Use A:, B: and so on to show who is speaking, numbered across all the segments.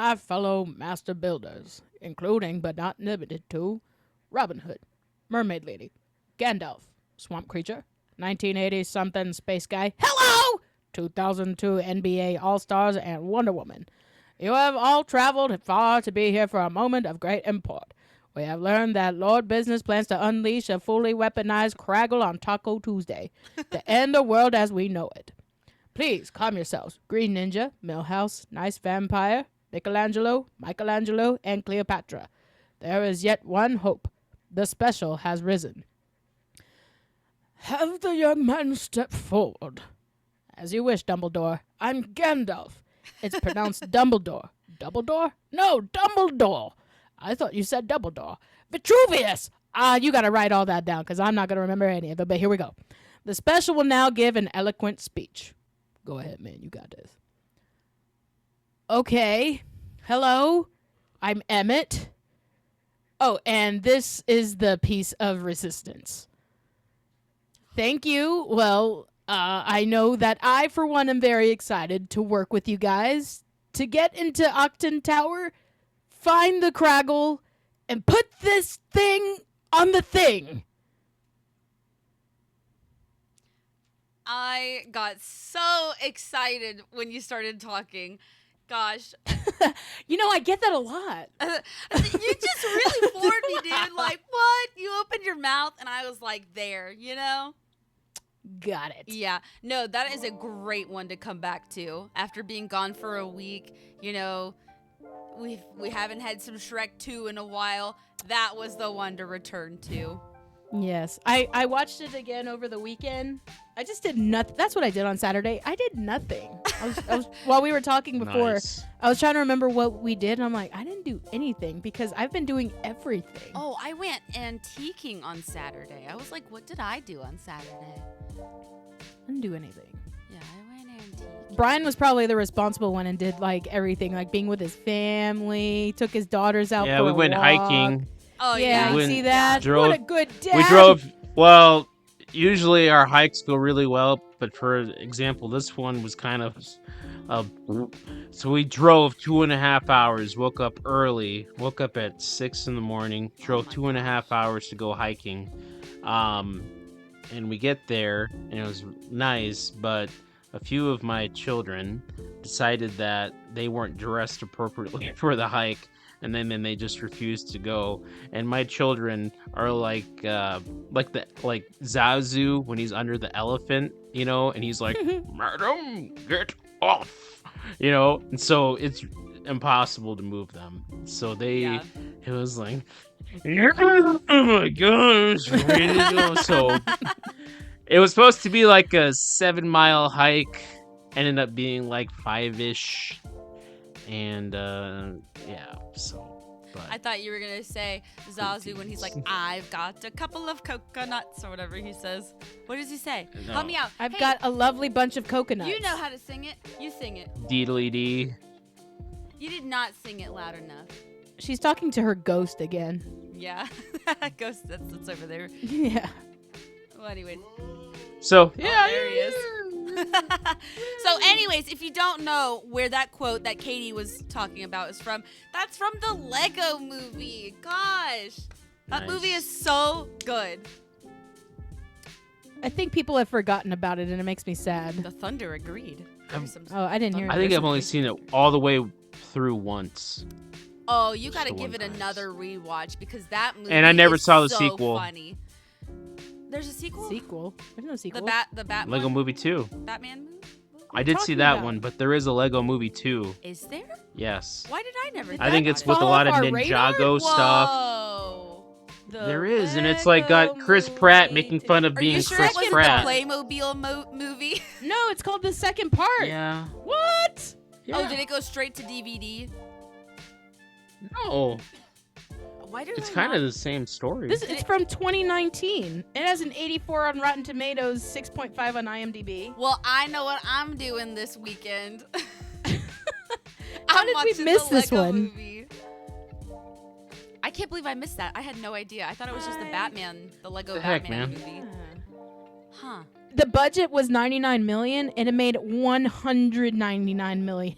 A: my fellow master builders, including but not limited to Robin Hood, Mermaid Lady, Gandalf, Swamp Creature, 1980 something space guy, hello, 2002 NBA All-Stars, and Wonder Woman. You have all traveled far to be here for a moment of great import. We have learned that Lord Business plans to unleash a fully weaponized Craggle on Taco Tuesday to end the world as we know it. Please calm yourselves. Green Ninja, Millhouse, Nice Vampire, Michelangelo, and Cleopatra. There is yet one hope. The special has risen. Have the young man step forward. As you wish, Dumbledore. I'm Gandalf. It's pronounced Dumbledore. Dumbledore? No, Dumbledore. I thought you said Dumbledore. Vitruvius! You gotta write all that down, because I'm not gonna remember any of it, but here we go. The special will now give an eloquent speech. Go ahead, man, you got this. Okay. Hello, I'm Emmett. Oh, and this is the piece of resistance. Thank you. Well, I know that I, for one, am very excited to work with you guys to get into Octon Tower, find the Craggle, and put this thing on the thing.
B: I got so excited when you started talking. Gosh.
A: I get that a lot.
B: You just really floored me, dude. Like, what? You opened your mouth, and I was like, there,
A: Got it.
B: Yeah. No, that is a great one to come back to. After being gone for a week, we haven't had some Shrek 2 in a while. That was the one to return to.
A: Yes. I watched it again over the weekend. I just did nothing. That's what I did on Saturday. I did nothing. I was while we were talking before,
C: Nice.
A: I was trying to remember what we did, and I'm like, I didn't do anything because I've been doing everything.
B: Oh, I went antiquing on Saturday. I was like, what did I do on Saturday?
A: I didn't do anything.
B: Yeah, I went antiquing.
A: Brian was probably the responsible one and did like everything, like being with his family, took his daughters out.
C: Yeah,
A: for
C: we
A: a
C: went
A: walk.
B: Oh,
C: hiking.
A: Yeah,
C: We
A: you see
C: went-
A: that?
C: drove-
A: What a good dad.
C: We drove. Well, usually our hikes go really well, but for example, this one was kind of. So we drove 2.5 hours. Woke up early. Woke up at 6 in the morning. Drove 2.5 hours to go hiking. And we get there, and it was nice, but a few of my children decided that they weren't dressed appropriately for the hike, and then they just refused to go. And my children are like Zazu when he's under the elephant, and he's like, "Madam, get off," and so it's impossible to move them. So it was like, oh my gosh, ready to go. So it was supposed to be like a 7-mile hike, ended up being like 5-ish, and so. But
B: I thought you were going to say Zazu when he's like, I've got a couple of coconuts or whatever he says. What does he say?
C: No.
B: Help me out.
A: I've
B: Hey,
A: got a lovely bunch of coconuts.
B: You know how to sing it. You sing it.
C: Deedly dee.
B: You did not sing it loud enough.
A: She's talking to her ghost again.
B: Yeah. Ghost, that's over there.
A: Yeah.
B: Well, anyways.
C: So
B: There he is. So anyways, if you don't know where that quote that Katie was talking about is from, that's from the Lego movie. Gosh. That
C: Nice.
B: movie is so good.
A: I think people have forgotten about it, and it makes me sad.
B: The Thunder agreed.
A: Oh, I didn't hear
C: I
A: it.
C: think I've only seen it all the way through once.
B: Oh, you got to
C: the
B: give
C: one
B: it
C: time.
B: another rewatch because that movie
C: And I never
B: is
C: saw the
B: so
C: sequel.
B: Funny. There's a sequel?
A: Sequel? There's no sequel.
B: The Batman
C: Lego Movie 2.
B: Batman movie?
C: I did see
A: talking
C: that
A: about?
C: one, but there is a Lego Movie 2.
B: Is there?
C: Yes.
B: Why did I never?
A: Did
C: I
B: know
C: think
B: about
C: it's
B: it?
C: with a
A: fall
C: lot of
A: off our radar?
C: Ninjago stuff.
B: Whoa.
C: There is, and it's like got Chris Pratt making fun of
B: Are
C: being
B: you sure
C: Chris
B: it wasn't
C: Pratt.
B: the Playmobil movie?
A: No, it's called the second part.
C: Yeah.
A: What?
B: Oh, did it go straight to DVD?
C: No,
B: Why did
C: it's
B: I
C: kind
B: not-
C: of the same story.
A: It's from 2019. It has an 84 on Rotten Tomatoes, 6.5 on IMDb.
B: Well, I know what I'm doing this weekend.
A: How
B: I'm
A: did we
B: watching
A: miss
B: the
A: this
B: Lego
A: one?
B: Movie. I can't believe I missed that. I had no idea. I thought it was just the Lego
C: The heck,
B: Batman
C: man?
B: movie. Huh.
A: The budget was 99 million, and it made 199 million.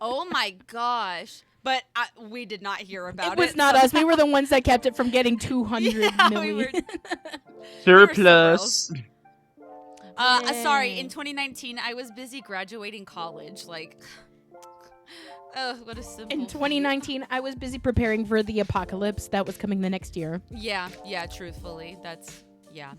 B: Oh my gosh. but we did not hear about it.
A: It was not us. We were the ones that kept it from getting 200
B: Yeah,
A: million.
B: we were
C: Surplus.
B: Sorry, in 2019, I was busy graduating college. Like, oh, what a simple.
A: In 2019, I was busy preparing for the apocalypse that was coming the next year.
B: Yeah, truthfully. Yeah.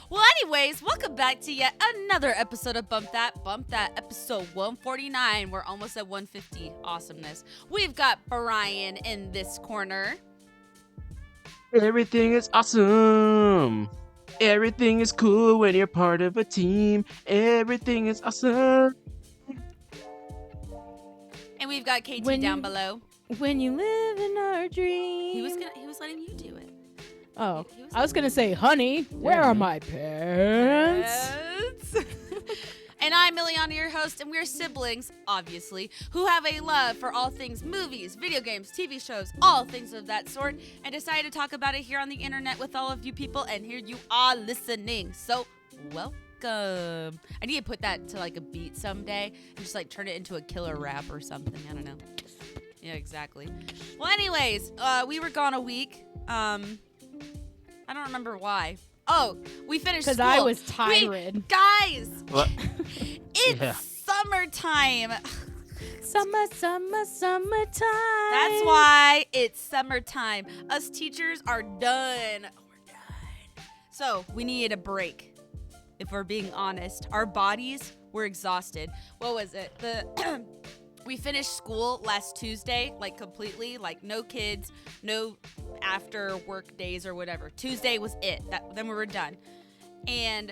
B: Well, anyways, welcome back to yet another episode of Bump That, episode 149. We're almost at 150. Awesomeness. We've got Brian in this corner.
C: Everything is awesome. Everything is cool when you're part of a team. Everything is awesome.
B: And we've got KT down below.
A: When you live in our dreams.
B: He was letting you do it.
A: Oh, I was gonna say, honey, where are my pants?
B: And I'm Miliana, your host, and we're siblings, obviously, who have a love for all things movies, video games, TV shows, all things of that sort, and decided to talk about it here on the internet with all of you people, and here you are listening. So, welcome. I need to put that to like a beat someday and just like turn it into a killer rap or something. I don't know. Yeah, exactly. Well, anyways, we were gone a week. I don't remember why. Oh, we finished school.
A: Because I was tired.
B: Guys,
C: What?
B: it's summertime.
A: Summertime.
B: That's why it's summertime. Us teachers are done. We're done. So we needed a break. If we're being honest, our bodies were exhausted. What was it? We finished school last Tuesday, like completely, like no kids, no after work days or whatever. Tuesday was it. Then we were done. And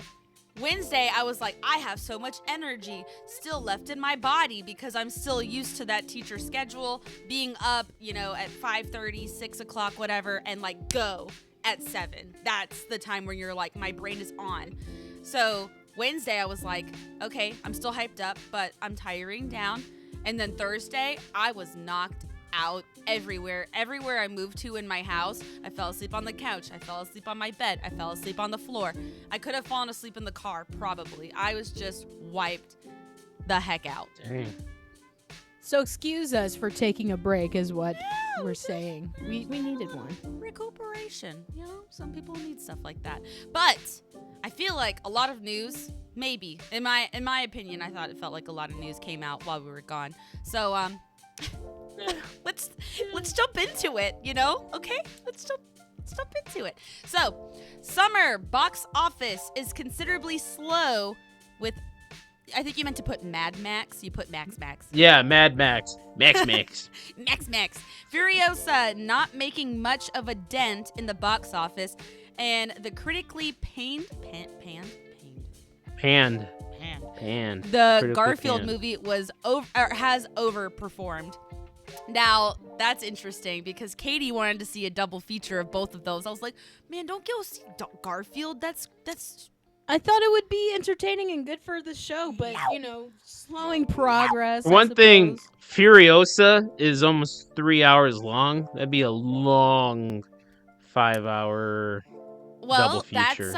B: Wednesday, I was like, I have so much energy still left in my body because I'm still used to that teacher schedule, being up, at 5:30, 6 o'clock, whatever, and like go at 7. That's the time where you're like, my brain is on. So Wednesday, I was like, okay, I'm still hyped up, but I'm tiring down. And then Thursday, I was knocked out everywhere. Everywhere I moved to in my house, I fell asleep on the couch. I fell asleep on my bed. I fell asleep on the floor. I could have fallen asleep in the car, probably. I was just wiped the heck out.
C: Dang.
A: So excuse us for taking a break is what we're saying. We needed one.
B: Recuperation. Some people need stuff like that. But I feel like a lot of news, maybe, in my opinion, I thought it felt like a lot of news came out while we were gone. So let's jump into it, Okay? Let's jump into it. So, summer box office is considerably slow with, I think you meant to put Mad Max. You put Max.
C: Yeah, Mad Max. Max.
B: Max. Furiosa not making much of a dent in the box office, and the critically panned. The Garfield movie has overperformed. Now, that's interesting because Katie wanted to see a double feature of both of those. I was like, man, don't go see Garfield. That's
A: I thought it would be entertaining and good for the show, but, slowing progress.
C: One thing, Furiosa is almost 3 hours long. That'd be a long 5-hour double feature.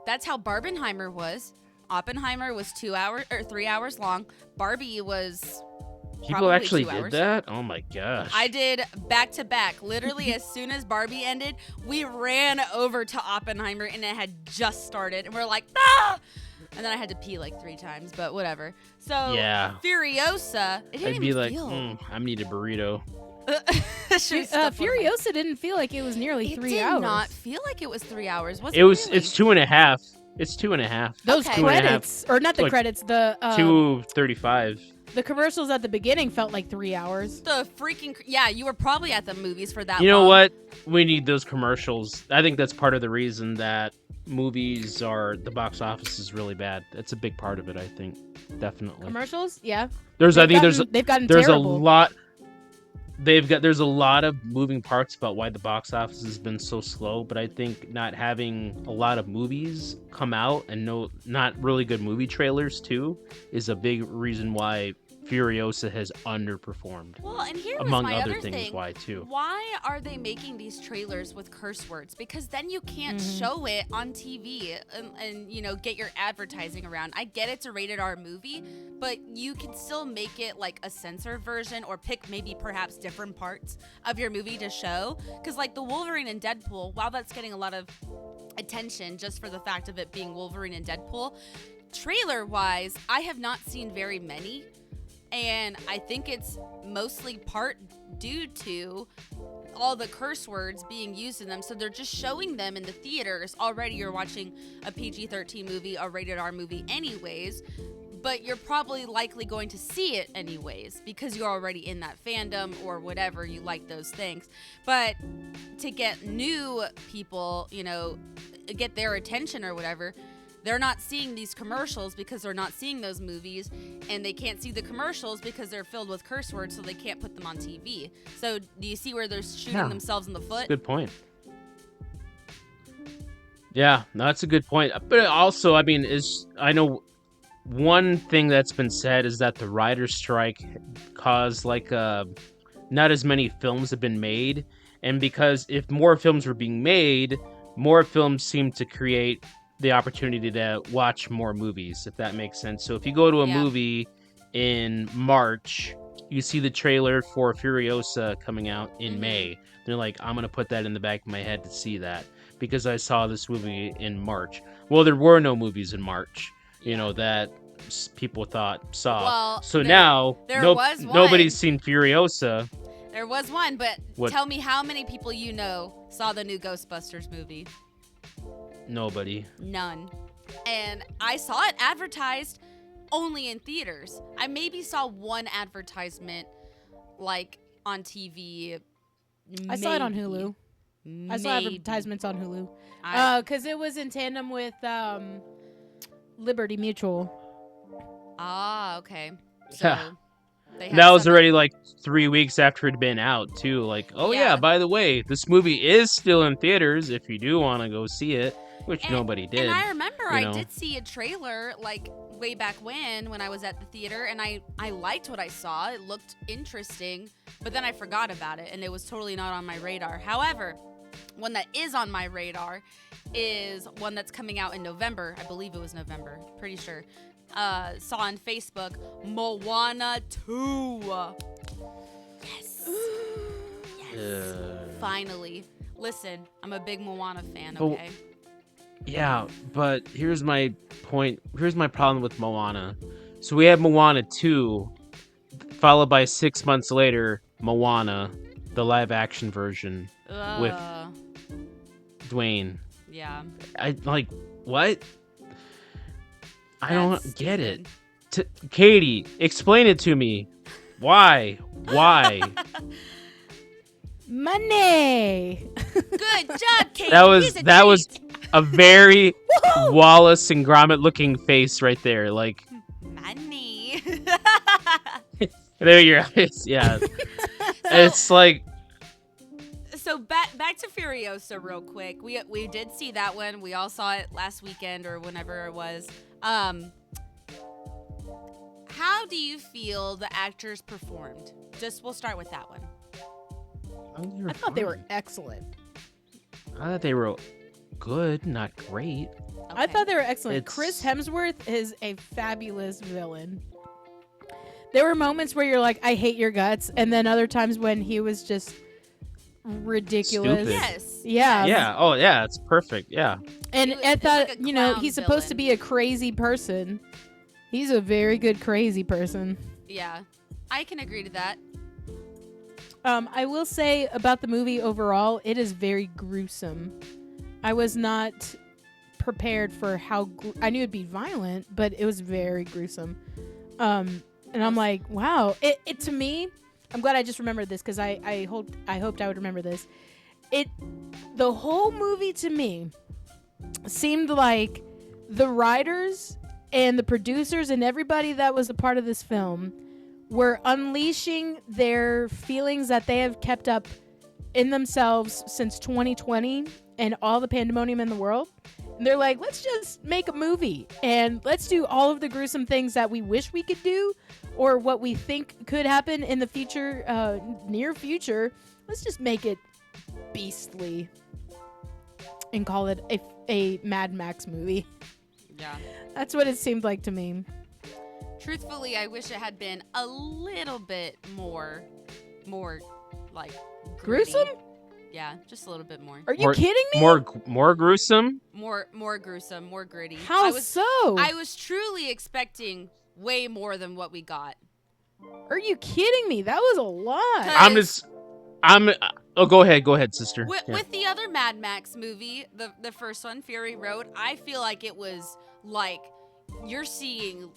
B: That's how Barbenheimer was. Oppenheimer was 2 hours or 3 hours long. Barbie was
C: People actually
B: 2
C: did
B: hours.
C: that? Oh my gosh.
B: I did back to back. Literally, as soon as Barbie ended, we ran over to Oppenheimer and it had just started. And we're like, ah! And then I had to pee like 3 times, but whatever. So,
C: Yeah.
B: Furiosa, it didn't
C: I'd be
B: even
C: like,
B: feel.
C: I need a burrito.
A: Furiosa didn't feel like it was nearly 3 hours.
B: It did not feel like it was 3 hours. Was it?
C: It's 2.5. It's 2.5.
A: Those
B: Okay.
A: credits, or not the
C: Like,
A: credits, the
C: 2:35.
A: the commercials at the beginning felt like 3 hours.
B: The freaking you were probably at the movies for that.
C: You know
B: long.
C: what? We need those commercials. I think that's part of the reason that the box office is really bad. That's a big part of it, I think. Definitely.
A: Commercials, yeah.
C: There's
A: They've gotten
C: there's
A: terrible.
C: a lot there's a lot of moving parts about why the box office has been so slow, but I think not having a lot of movies come out and not really good movie trailers too is a big reason why Furiosa has underperformed.
B: Well, and here was
C: Among
B: my
C: other
B: other
C: things
B: thing.
C: why, too.
B: Why are they making these trailers with curse words? Because then you can't show it on TV and, you know, get your advertising around. I get it's a rated R movie, but you can still make it like a censored version or pick maybe perhaps different parts of your movie to show. Because like the Wolverine and Deadpool, while that's getting a lot of attention just for the fact of it being Wolverine and Deadpool, trailer-wise, I have not seen very many. And I think it's mostly part due to all the curse words being used in them. So they're just showing them in the theaters. Already you're watching a PG-13 movie, a rated R movie anyways. But you're probably likely going to see it anyways because you're already in that fandom or whatever. You like those things. But to get new people, you know, get their attention or whatever, they're not seeing these commercials because they're not seeing those movies, and they can't see the commercials because they're filled with curse words, so they can't put them on TV. So do you see where they're shooting themselves in the foot?
C: Good point. Yeah, no, that's a good point. But also, I mean, I know one thing that's been said is that the writer's strike caused like not as many films have been made, and because if more films were being made, more films seem to create the opportunity to watch more movies, if that makes sense. So if you go to a movie in March, you see the trailer for Furiosa coming out in May. They're like, I'm going to put that in the back of my head to see that because I saw this movie in March. Well, there were no movies in March, you know, that people saw.
B: Well,
C: so now
B: was one.
C: Nobody's seen Furiosa.
B: There was one, but
C: What?
B: Tell me how many people you know saw the new Ghostbusters movie.
C: Nobody.
B: None. And I saw it advertised only in theaters. I maybe saw one advertisement like on TV.
A: I saw it on Hulu. I saw advertisements on Hulu. Because it was in tandem with Liberty Mutual.
B: Ah, okay. So
C: Yeah.
B: they
C: That was
B: some-
C: already like 3 weeks after it'd been out too. Like, oh yeah, by the way, this movie is still in theaters if you do want to go see it, which nobody did.
B: And I remember
C: you
B: I
C: know.
B: did see a trailer like way back when I was at the theater, and I liked what I saw. It looked interesting, but then I forgot about it, and it was totally not on my radar. However, one that is on my radar is one that's coming out in November. I believe it was November. Pretty sure. Saw on Facebook, Moana 2. Yes. Yes. Finally. Listen, I'm a big Moana fan, okay?
C: Yeah, but here's my point. Here's my problem with Moana. So we have Moana 2, followed by 6 months later, Moana, the live action version with Dwayne.
B: Yeah.
C: I like what? I
B: That's
C: don't get it.
B: stupid.
C: Katie, explain it to me. Why? Why?
A: Money.
B: Good job, Kate.
C: that was a very Wallace and Gromit looking face right there. Like
B: money.
C: there you're. Yeah. It's like.
B: So back to Furiosa real quick. We did see that one. We all saw it last weekend or whenever it was. How do you feel the actors performed? We'll start with that one.
A: I thought they were excellent.
C: I thought they were good, not great.
B: Okay.
A: I thought they were excellent.
C: It's-
A: Chris Hemsworth is a fabulous villain. There were moments where you're like, I hate your guts, and then other times when he was just ridiculous.
C: Stupid.
B: Yes.
A: Yeah.
C: Yeah. Oh, yeah. It's perfect. Yeah.
A: And
B: He
A: I
B: was
A: thought,
B: like a
A: he's
B: clown
A: supposed to
B: villain.
A: be a crazy person. He's a very good crazy person.
B: Yeah. I can agree to that.
A: I will say about the movie overall, it is very gruesome. I was not prepared for how I knew it'd be violent, but it was very gruesome. And I'm like, wow. It to me, I'm glad I just remembered this because I hoped I would remember this. The whole movie to me seemed like the writers and the producers and everybody that was a part of this film were unleashing their feelings that they have kept up in themselves since 2020 and all the pandemonium in the world. And they're like, let's just make a movie and let's do all of the gruesome things that we wish we could do or what we think could happen in the future, near future. Let's just make it beastly and call it a Mad Max movie.
B: Yeah.
A: That's what it seemed like to me.
B: Truthfully, I wish it had been a little bit more like gritty.
A: Gruesome?
B: Yeah, just a little bit more.
A: Are you kidding me?
C: More gruesome?
B: More gruesome, more gritty.
A: How
B: so?
A: so?
B: I was truly expecting way more than what we got.
A: Are you kidding me? That was a lot.
C: Oh, go ahead, sister.
B: With the other Mad Max movie, the first one, Fury Road, I feel like it was like you're seeing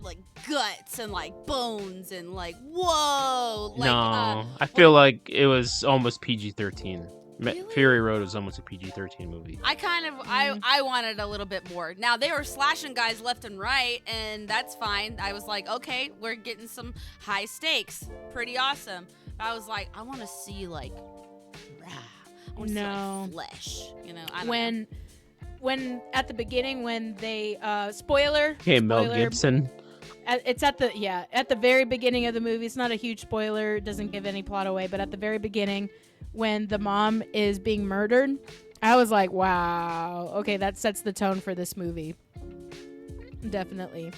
B: like guts and like bones and like whoa. Like,
C: no, I feel like it was almost PG-13.
B: Really?
C: Fury Road was almost a PG-13 movie.
B: I wanted a little bit more. Now they were slashing guys left and right, and that's fine. I was like, okay, we're getting some high stakes, pretty awesome. But I was like, I want to see like, I want to see like flesh, you know. I don't know.
A: When at the beginning when they spoiler.
C: Okay, Mel Gibson.
A: It's at the very beginning of the movie. It's not a huge spoiler. It doesn't give any plot away. But at the very beginning, when the mom is being murdered, I was like, wow. Okay, that sets the tone for this movie. Definitely.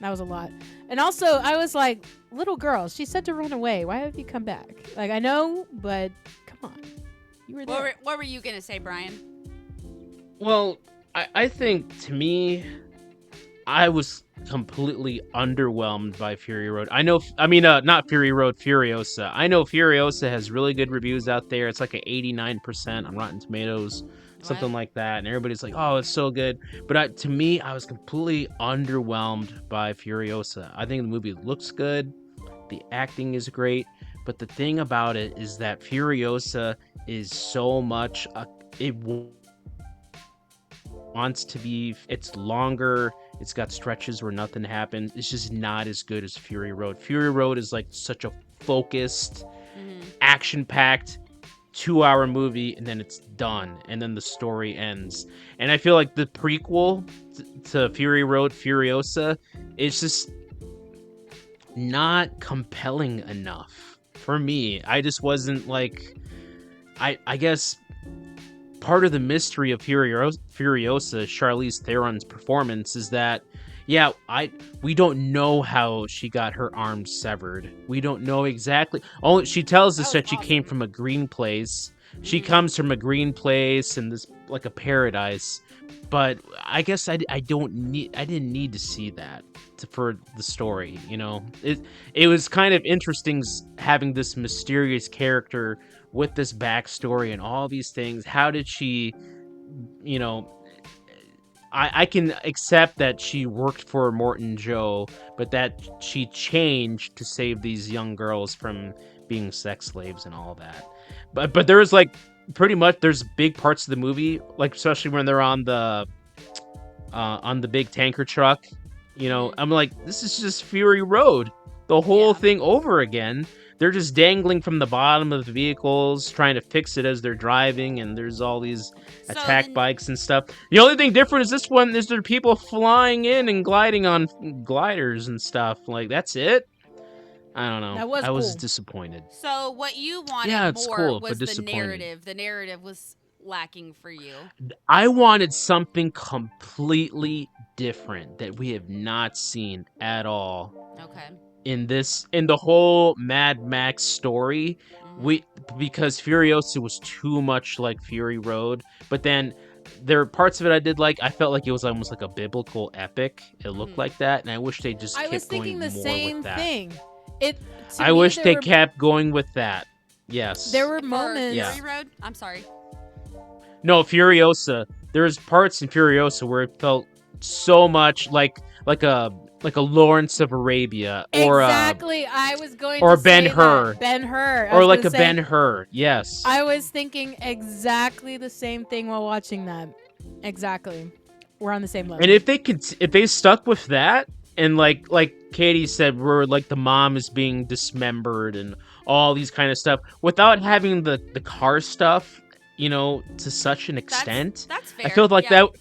A: That was a lot. And also, I was like, little girl, she said to run away. Why have you come back? Like, I know, but come on. You were there.
B: What were you going to say, Brian?
C: Well, I think, to me, I was completely underwhelmed by Fury Road. Not Fury Road, Furiosa. I know Furiosa has really good reviews out there. It's like an 89% on Rotten Tomatoes, something like that. And everybody's like, oh, it's so good. But to me, I was completely underwhelmed by Furiosa. I think the movie looks good. The acting is great. But the thing about it is that Furiosa is so much... wants to be, it's longer, it's got stretches where nothing happens. It's just not as good as Fury Road. Fury Road is like such a focused, action-packed 2-hour movie, and then it's done, and then the story ends. And I feel like the prequel to Fury Road, Furiosa, is just not compelling enough for me. I just wasn't like, I guess part of the mystery of Furiosa, Charlize Theron's performance, is that, we don't know how she got her arms severed. We don't know exactly. Only she tells us that she came from a green place. She comes from a green place and this like a paradise. But I guess I didn't need to see that for the story. You know, it was kind of interesting having this mysterious character with this backstory and all these things. How did she, you know, I can accept that she worked for Morton Joe, but that she changed to save these young girls from being sex slaves and all that. But there's like pretty much there's big parts of the movie, like especially when they're on the big tanker truck. You know, I'm like, this is just Fury Road, the whole thing over again. They're just dangling from the bottom of the vehicles, trying to fix it as they're driving, and there's all these attack bikes and stuff. The only thing different is this one is there are people flying in and gliding on gliders and stuff. Like, that's it? I don't know. I was disappointed.
B: So what you wanted more was the narrative. The narrative was lacking for you.
C: I wanted something completely different that we have not seen at all.
B: Okay.
C: In the whole Mad Max story, because Furiosa was too much like Fury Road, but then there are parts of it I did like. I felt like it was almost like a biblical epic. It looked like that, and I wish they just kept going more with that. I was thinking the same thing. I wish they kept going with that. Yes.
A: There were moments.
B: Fury Road? I'm sorry.
C: No, Furiosa. There's parts in Furiosa where it felt so much like a Lawrence of Arabia, or
A: exactly. I was going
C: or
A: to
C: Ben-Hur,
A: Ben-Hur,
C: or like a Ben-Hur. Yes,
A: I was thinking exactly the same thing while watching that. Exactly, we're on the same level.
C: And if they stuck with that, and like Katie said, where like the mom is being dismembered and all these kind of stuff, without having the car stuff, you know, to such an extent,
B: that's fair.
C: I felt like that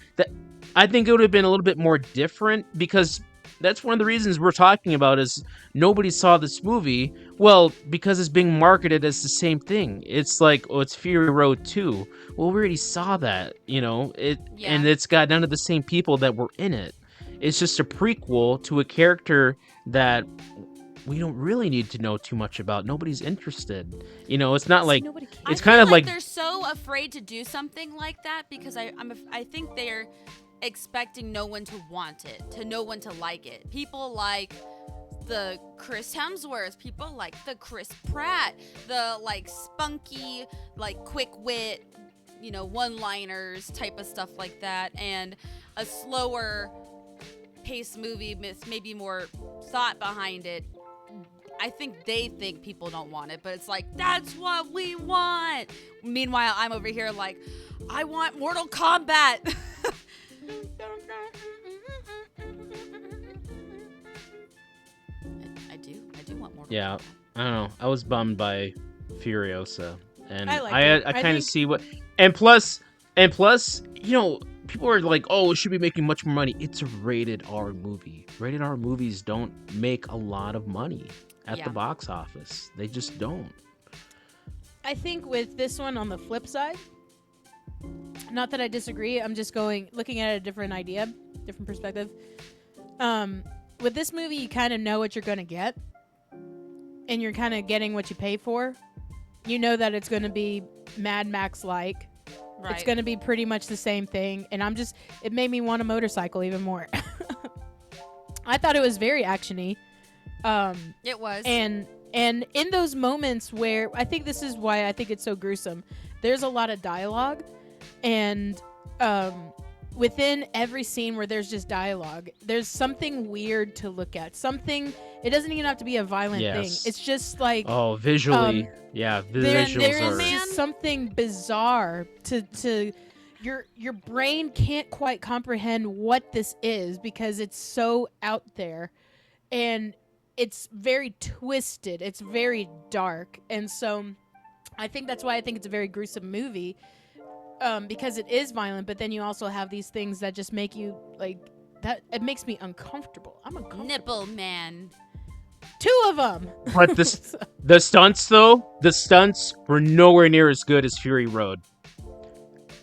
C: I think it would have been a little bit more different, because that's one of the reasons we're talking about is nobody saw this movie. Well, because it's being marketed as the same thing. It's like, oh, it's Fury Road 2. Well, we already saw that,
B: Yeah.
C: and it's got none of the same people that were in it. It's just a prequel to a character that we don't really need to know too much about. Nobody's interested. It's not like
A: Nobody cares.
C: it's
B: I
C: kind
B: feel
C: of like
B: they're so afraid to do something like that because I think they're expecting no one to want it, to no one to like it. People like the Chris Hemsworth, people like the Chris Pratt, the like spunky, like quick wit, one-liners type of stuff like that, and a slower pace movie with maybe more thought behind it. I think they think people don't want it, but it's like, that's what we want. Meanwhile, I'm over here like, I want Mortal Kombat. I do want Mortal
C: yeah.
B: Kombat.
C: I don't know. I was bummed by Furiosa, and
A: I liked
C: I
A: it.
C: I
A: I
C: kind of
A: think-
C: see what. And plus, people are like, oh, it should be making much more money. It's a rated R movie. Rated R movies don't make a lot of money at
B: Yeah.
C: the box office. They just don't.
A: I think with this one on the flip side, not that I disagree, I'm just looking at a different perspective. With this movie, you kind of know what you're going to get, and you're kind of getting what you pay for. You know that it's going to be Mad Max-like.
B: Right.
A: It's going to be pretty much the same thing, and it made me want a motorcycle even more. I thought it was very actiony.
B: It was.
A: And in those moments where I think this is why I think it's so gruesome, there's a lot of dialogue, and within every scene where there's just dialogue, there's something weird to look at. It doesn't even have to be a violent
C: Yes.
A: thing. It's just like
C: Oh, visually, yeah, the
A: there
C: visuals
A: is
C: are.
A: just something bizarre to your brain can't quite comprehend what this is because it's so out there, and it's very twisted. It's very dark, and so I think that's why I think it's a very gruesome movie, because it is violent. But then you also have these things that just make you like that. It makes me uncomfortable. I'm uncomfortable.
B: Nipple man.
A: 2 of them.
C: But the stunts, though, were nowhere near as good as Fury Road.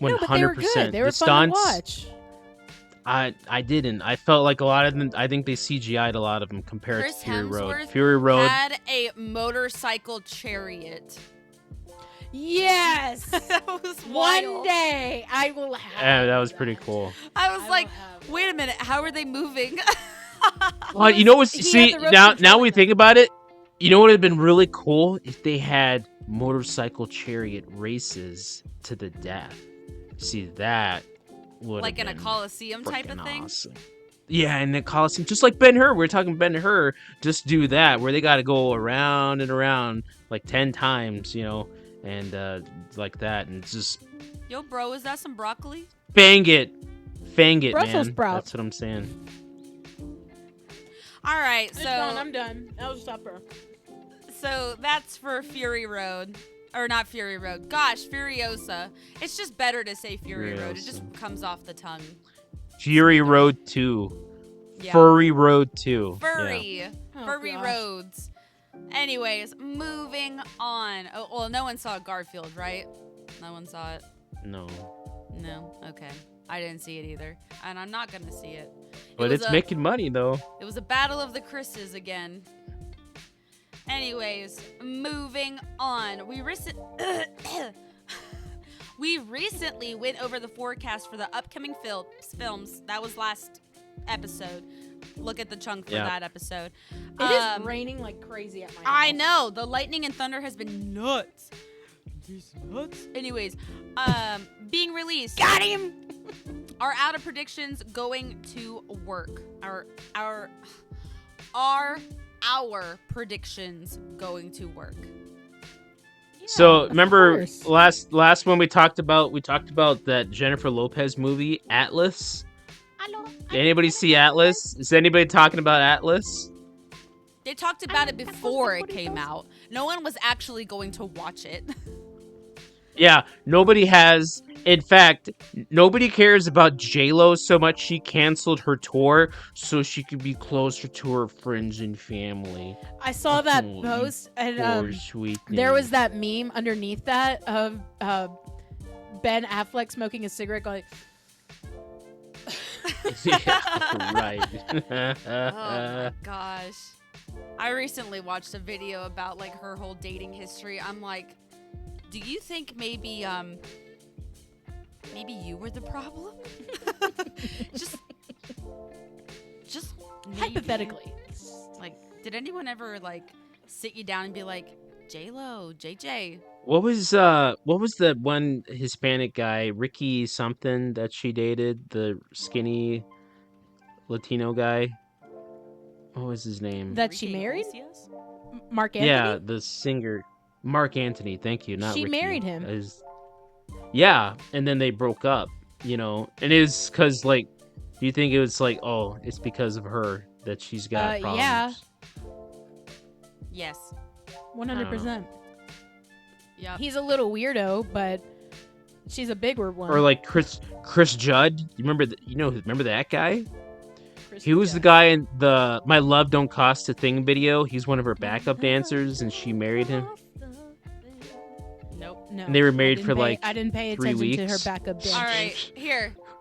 C: 100%.
A: No, but they were good. They were
C: the
A: fun to
C: stunts,
A: watch.
C: I didn't. I felt like a lot of them. I think they CGI'd a lot of them compared
B: Chris
C: to Fury Road.
B: Hemsworth
C: Fury Road.
B: had a motorcycle chariot.
A: Yes.
B: That was wild.
A: One day I will have.
C: Yeah, that was pretty cool.
B: I was
A: I
B: like,
A: will have-
B: wait a minute, how are they moving?
C: Well, you know what's
A: he
C: see
A: had the rope
C: now
A: control
C: we
A: in
C: think about it. You know what would have been really cool if they had motorcycle chariot races to the death. See, that would
B: Like
C: have
B: in a
C: been
B: Coliseum type of
C: freaking
B: thing?
C: awesome. Yeah, and the Coliseum, just like Ben-Hur. We're talking Ben-Hur. Just do that, where they got to go around and around like 10 times, and like that, and just
B: Yo, bro, is that some broccoli?
C: fang it,
A: Brussels
C: man.
A: sprouts.
C: That's what I'm saying.
B: All right,
A: I'm done. I'll stop her.
B: so that's for Fury Road. Or not Fury Road. Gosh, Furiosa. It's just better to say Fury Road. It just
C: Furiosa.
B: comes off the tongue.
C: Fury Road 2,
B: Yeah.
C: Furry Road 2. Yeah.
B: Furry.
A: Oh,
B: Furry
A: gosh.
B: roads. Anyways, moving on. Oh, well, no one saw Garfield, right? No one saw it.
C: No,
B: No. Okay. I didn't see it either, and I'm not gonna see it.
C: but
B: was
C: it's
B: a-
C: making money though.
B: It was a battle of the Chris's again. Anyways, moving on. We recently went over the forecast for the upcoming films. That was last episode. Look at the chunk for
C: Yeah.
B: that episode.
A: It is raining like crazy at my house.
B: I know. The lightning and thunder has been nuts. Anyways, being released.
A: Got him.
B: Are out of predictions going to work? Our predictions going to work?
C: So
A: of
C: remember
A: course.
C: last one we talked about that Jennifer Lopez movie Atlas. Did anybody see Atlas? Is anybody talking about Atlas?
B: They talked about it before it came out. No one was actually going to watch it.
C: Yeah, nobody has. In fact, nobody cares about J-Lo so much she canceled her tour so she could be closer to her friends and family.
A: I saw that
C: Oh, you
A: post, and
C: poor sweet
A: there was
C: thing.
A: that meme underneath that of Ben Affleck smoking a cigarette, going,
C: Yeah, right.
B: Oh my gosh. I recently watched a video about like her whole dating history. I'm like, do you think maybe you were the problem? just just maybe.
A: hypothetically.
B: Like, did anyone ever like sit you down and be like, J-Lo, JJ?
C: What was that one Hispanic guy, Ricky something, that she dated, the skinny Latino guy? What was his name?
A: That she
B: Enrique
A: married?
B: Iglesias?
A: Mark
C: Yeah,
A: Anthony?
C: the singer Mark Anthony. Thank you, not
A: She
C: Ricky.
A: married him.
C: Yeah, and then they broke up. And it's because like, do you think it was like, oh, it's because of her that she's got problems?
A: Yeah.
B: Yes.
A: 100%.
B: Yep.
A: He's a little weirdo, but she's a bigger one.
C: Or like Chris Judd. You remember that guy?
A: Chris
C: He was the
A: Judd.
C: guy in the "My Love Don't Cost a Thing" video. He's one of her backup dancers, and she married him.
B: Nope.
A: No,
C: And they were
A: I
C: married
A: didn't
C: for,
A: pay-
C: like,
A: I didn't pay
C: 3
A: attention to her
C: weeks.
A: backup dance.
B: All right,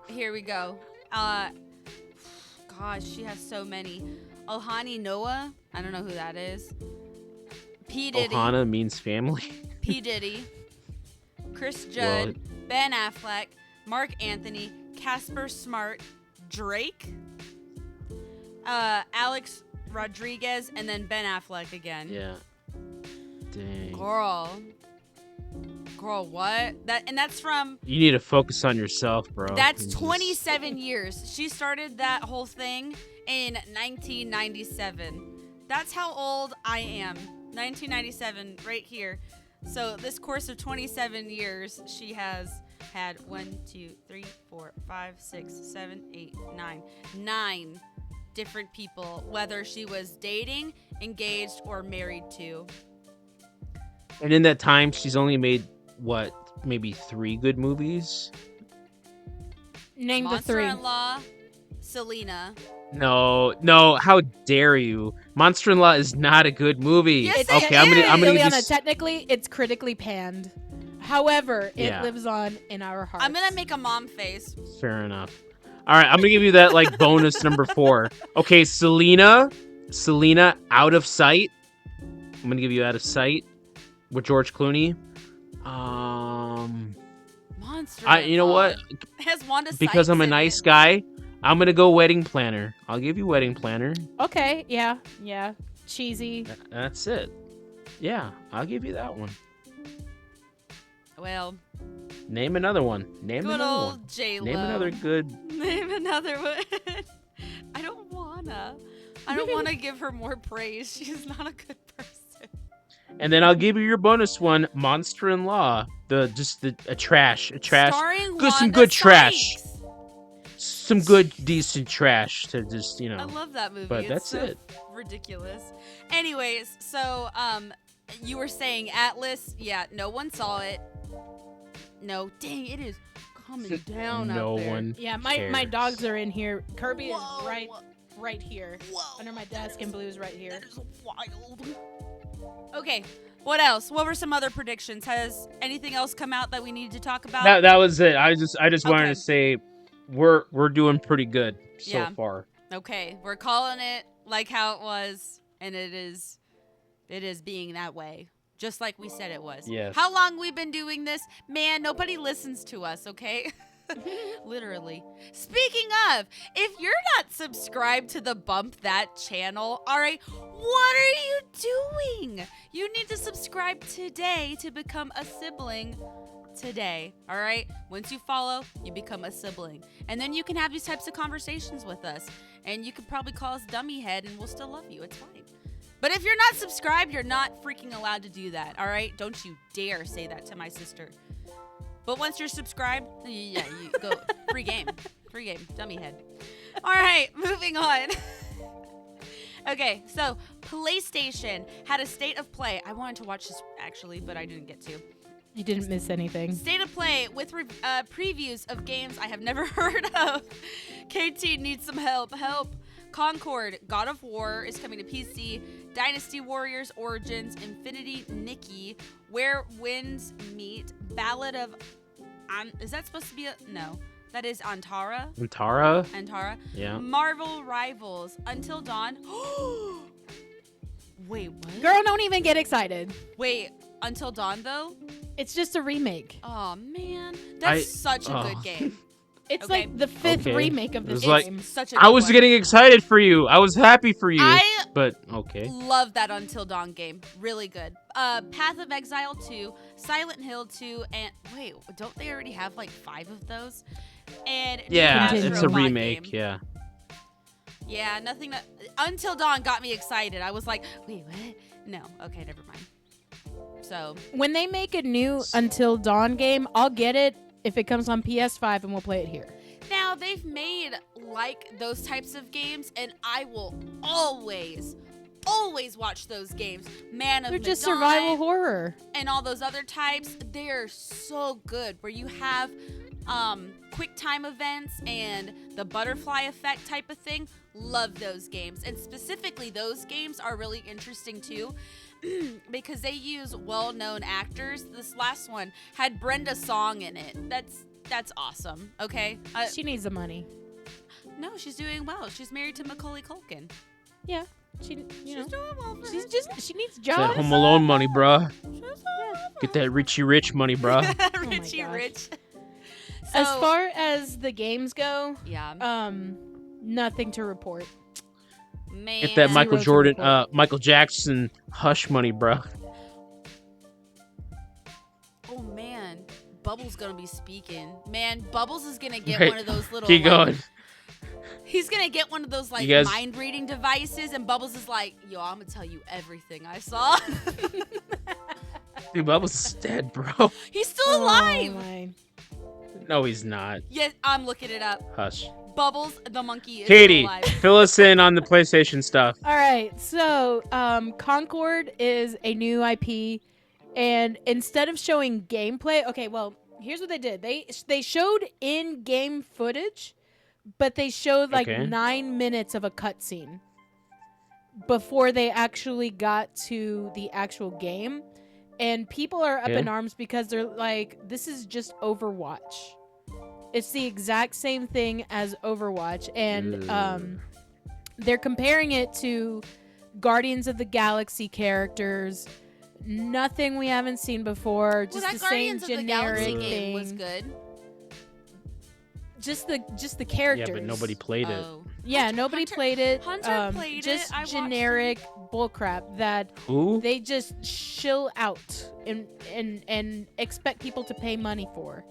B: here we go. Gosh, she has so many. Ohani Noah, I don't know who that is. P Diddy,
C: Ohana means family.
B: P Diddy, Chris
C: Well,
B: Judd, Ben Affleck, Mark Anthony, Casper Smart, Drake, Alex Rodriguez, and then Ben Affleck again.
C: yeah. Dang.
B: Girl, what? That's from.
C: You need to focus on yourself, bro.
B: That's
C: It's just-
B: 27 years. She started that whole thing in 1997. That's how old I am. 1997, right here. So this course of 27 years, she has had 1, 2, 3, 4, 5, 6, 7, 8, 9 different people, whether she was dating, engaged, or married to.
C: And in that time, she's only made what, maybe 3 good movies?
A: Name the three.
B: Monster-in-Law, Selena.
C: No, how dare you? Monster-in-Law is not a good movie.
B: Yes,
A: It's-
C: Okay, I'm gonna give you
A: Ileana, technically, it's critically panned. However, it
C: Yeah.
A: lives on in our hearts.
B: I'm gonna make a mom face.
C: Fair enough. All right, I'm gonna give you that like bonus number 4. Okay, Selena, Out of Sight. I'm gonna give you Out of Sight with George Clooney.
B: Monster.
C: You know what?
B: Has Wanda
C: Because
B: Sykes
C: I'm a
B: in
C: nice
B: it.
C: guy, I'm gonna go Wedding Planner. I'll give you Wedding Planner.
A: Okay, yeah. Cheesy.
C: That's it. Yeah, I'll give you that one.
B: Well,
C: Name another one. Name
B: good
C: another one.
B: old J-Lo.
C: Name another good.
B: Name another one. I don't wanna give her more praise. She's not a good person.
C: And then I'll give you your bonus one, Monster-in-Law. A trash.
B: Starring
C: Good, some
B: Wanda
C: good trash.
B: Sykes.
C: Some good, decent trash to just,
B: I love that movie.
C: But
B: It's
C: that's
B: so
C: it.
B: ridiculous. Anyways, so you were saying Atlas. Yeah, no one saw it. No, dang, it is coming down
C: No
B: out there.
C: one.
A: Yeah, my
C: cares.
A: dogs are in here. Kirby
B: Whoa.
A: is right here.
B: Whoa,
A: Under my desk, and Blue's right here.
B: That is wild. Okay, what else? What were some other predictions? Has anything else come out that we need to talk about?
C: That was it. I just wanted
B: Okay.
C: to say we're doing pretty good so
B: Yeah.
C: far.
B: Okay, we're calling it like how it was, and it is being that way. Just like we said it was.
C: Yes.
B: How long we been doing this? Man, nobody listens to us, okay? Literally. Speaking of, if you're not subscribed to the Bump That channel, all right, what are you doing? You need to subscribe today to become a sibling today, all right? Once you follow, you become a sibling. And then you can have these types of conversations with us. And you could probably call us dummy head and we'll still love you. It's fine. But if you're not subscribed, you're not freaking allowed to do that, all right? Don't you dare say that to my sister. But once you're subscribed, yeah, you go. Free game. Free game. Dummy head. All right, moving on. Okay, so PlayStation had a state of play. I wanted to watch this, actually, but I didn't get to.
A: You didn't miss anything.
B: State of Play with previews of games I have never heard of. KT needs some help. Help. Concord, God of War is coming to PC. Dynasty Warriors Origins, Infinity Nikki, Where Winds Meet, Ballad of... is that supposed to be a... No. That is Antara.
C: Antara? Yeah.
B: Marvel Rivals, Until Dawn. Wait, what?
A: Girl, don't even get excited.
B: Wait, Until Dawn, though?
A: It's just a remake.
B: Oh, man. That's such a good game.
A: It's
B: Okay.
A: like the fifth remake of this
C: like-
A: game.
B: Such a
C: I
B: good
C: was
B: one.
C: getting excited for you. I was happy for you.
B: I
C: But okay.
B: love that Until Dawn game. Really good. Path of Exile 2, Silent Hill 2, and wait, don't they already have like 5 of those? And
C: Yeah,
A: Continue.
C: it's a
B: Robot
C: remake.
B: game.
C: Yeah.
B: Yeah, nothing that Until Dawn got me excited. I was like, wait, what? No, okay, never mind. So
A: When they make a new Until Dawn game, I'll get it if it comes on PS5 and we'll play it here.
B: now they've made like those types of games, and I will always watch those games. Man of
A: They're just
B: Medan
A: survival horror.
B: and all those other types. They're so good. Where you have quick time events and the butterfly effect type of thing. Love those games, and specifically those games are really interesting too. Because they use well-known actors. This last one had Brenda Song in it. That's awesome. Okay.
A: She needs the money.
B: No, she's doing well. She's married to Macaulay Culkin.
A: Yeah. She know.
B: She's doing well. For
A: She's
B: her.
A: just she needs a
C: That
A: job.
C: Home Alone money, bruh.
B: She's doing
C: Get that Richie Rich money, bruh.
B: well. Richie
A: gosh.
B: Rich.
A: As
B: So-
A: far as the games go,
B: yeah,
A: nothing to report.
B: man.
C: Get that Michael
A: Zero to
C: Jordan,
A: report.
C: Michael Jackson hush money, bruh.
B: Oh man, Bubbles gonna be speaking. Man, Bubbles is gonna get
C: Right.
B: one of those little.
C: Keep
B: like,
C: going.
B: He's gonna get one of those like
C: You guys-
B: mind reading devices, and Bubbles is like, "Yo, I'm gonna tell you everything I saw."
C: Dude, Bubbles is dead, bro.
B: He's still alive.
A: Oh, my.
C: No, he's not.
B: Yes, I'm looking it up.
C: Hush.
B: Bubbles the monkey is
C: Katie,
B: still alive.
C: fill us in on the PlayStation stuff.
A: All right, so Concord is a new IP, and instead of showing gameplay, okay, well, here's what they did. They showed in-game footage, but they showed like
C: Okay.
A: 9 minutes of a cutscene before they actually got to the actual game, and people are up
C: Okay.
A: in arms because they're like, this is just Overwatch. It's the exact same thing as Overwatch, and they're comparing it to Guardians of the Galaxy characters. Nothing we haven't seen before. Just
B: Well,
A: the
B: that Guardians
A: same
B: of the Galaxy
A: generic
B: game
A: thing.
B: was good.
A: Just the
C: Yeah,
A: characters.
C: but nobody played it.
B: Oh.
A: Yeah, nobody
B: Hunter-
A: played it.
B: Hunter played it.
A: just
B: I watched
A: generic bullcrap that
C: Who?
A: they just shill out and expect people to pay money for.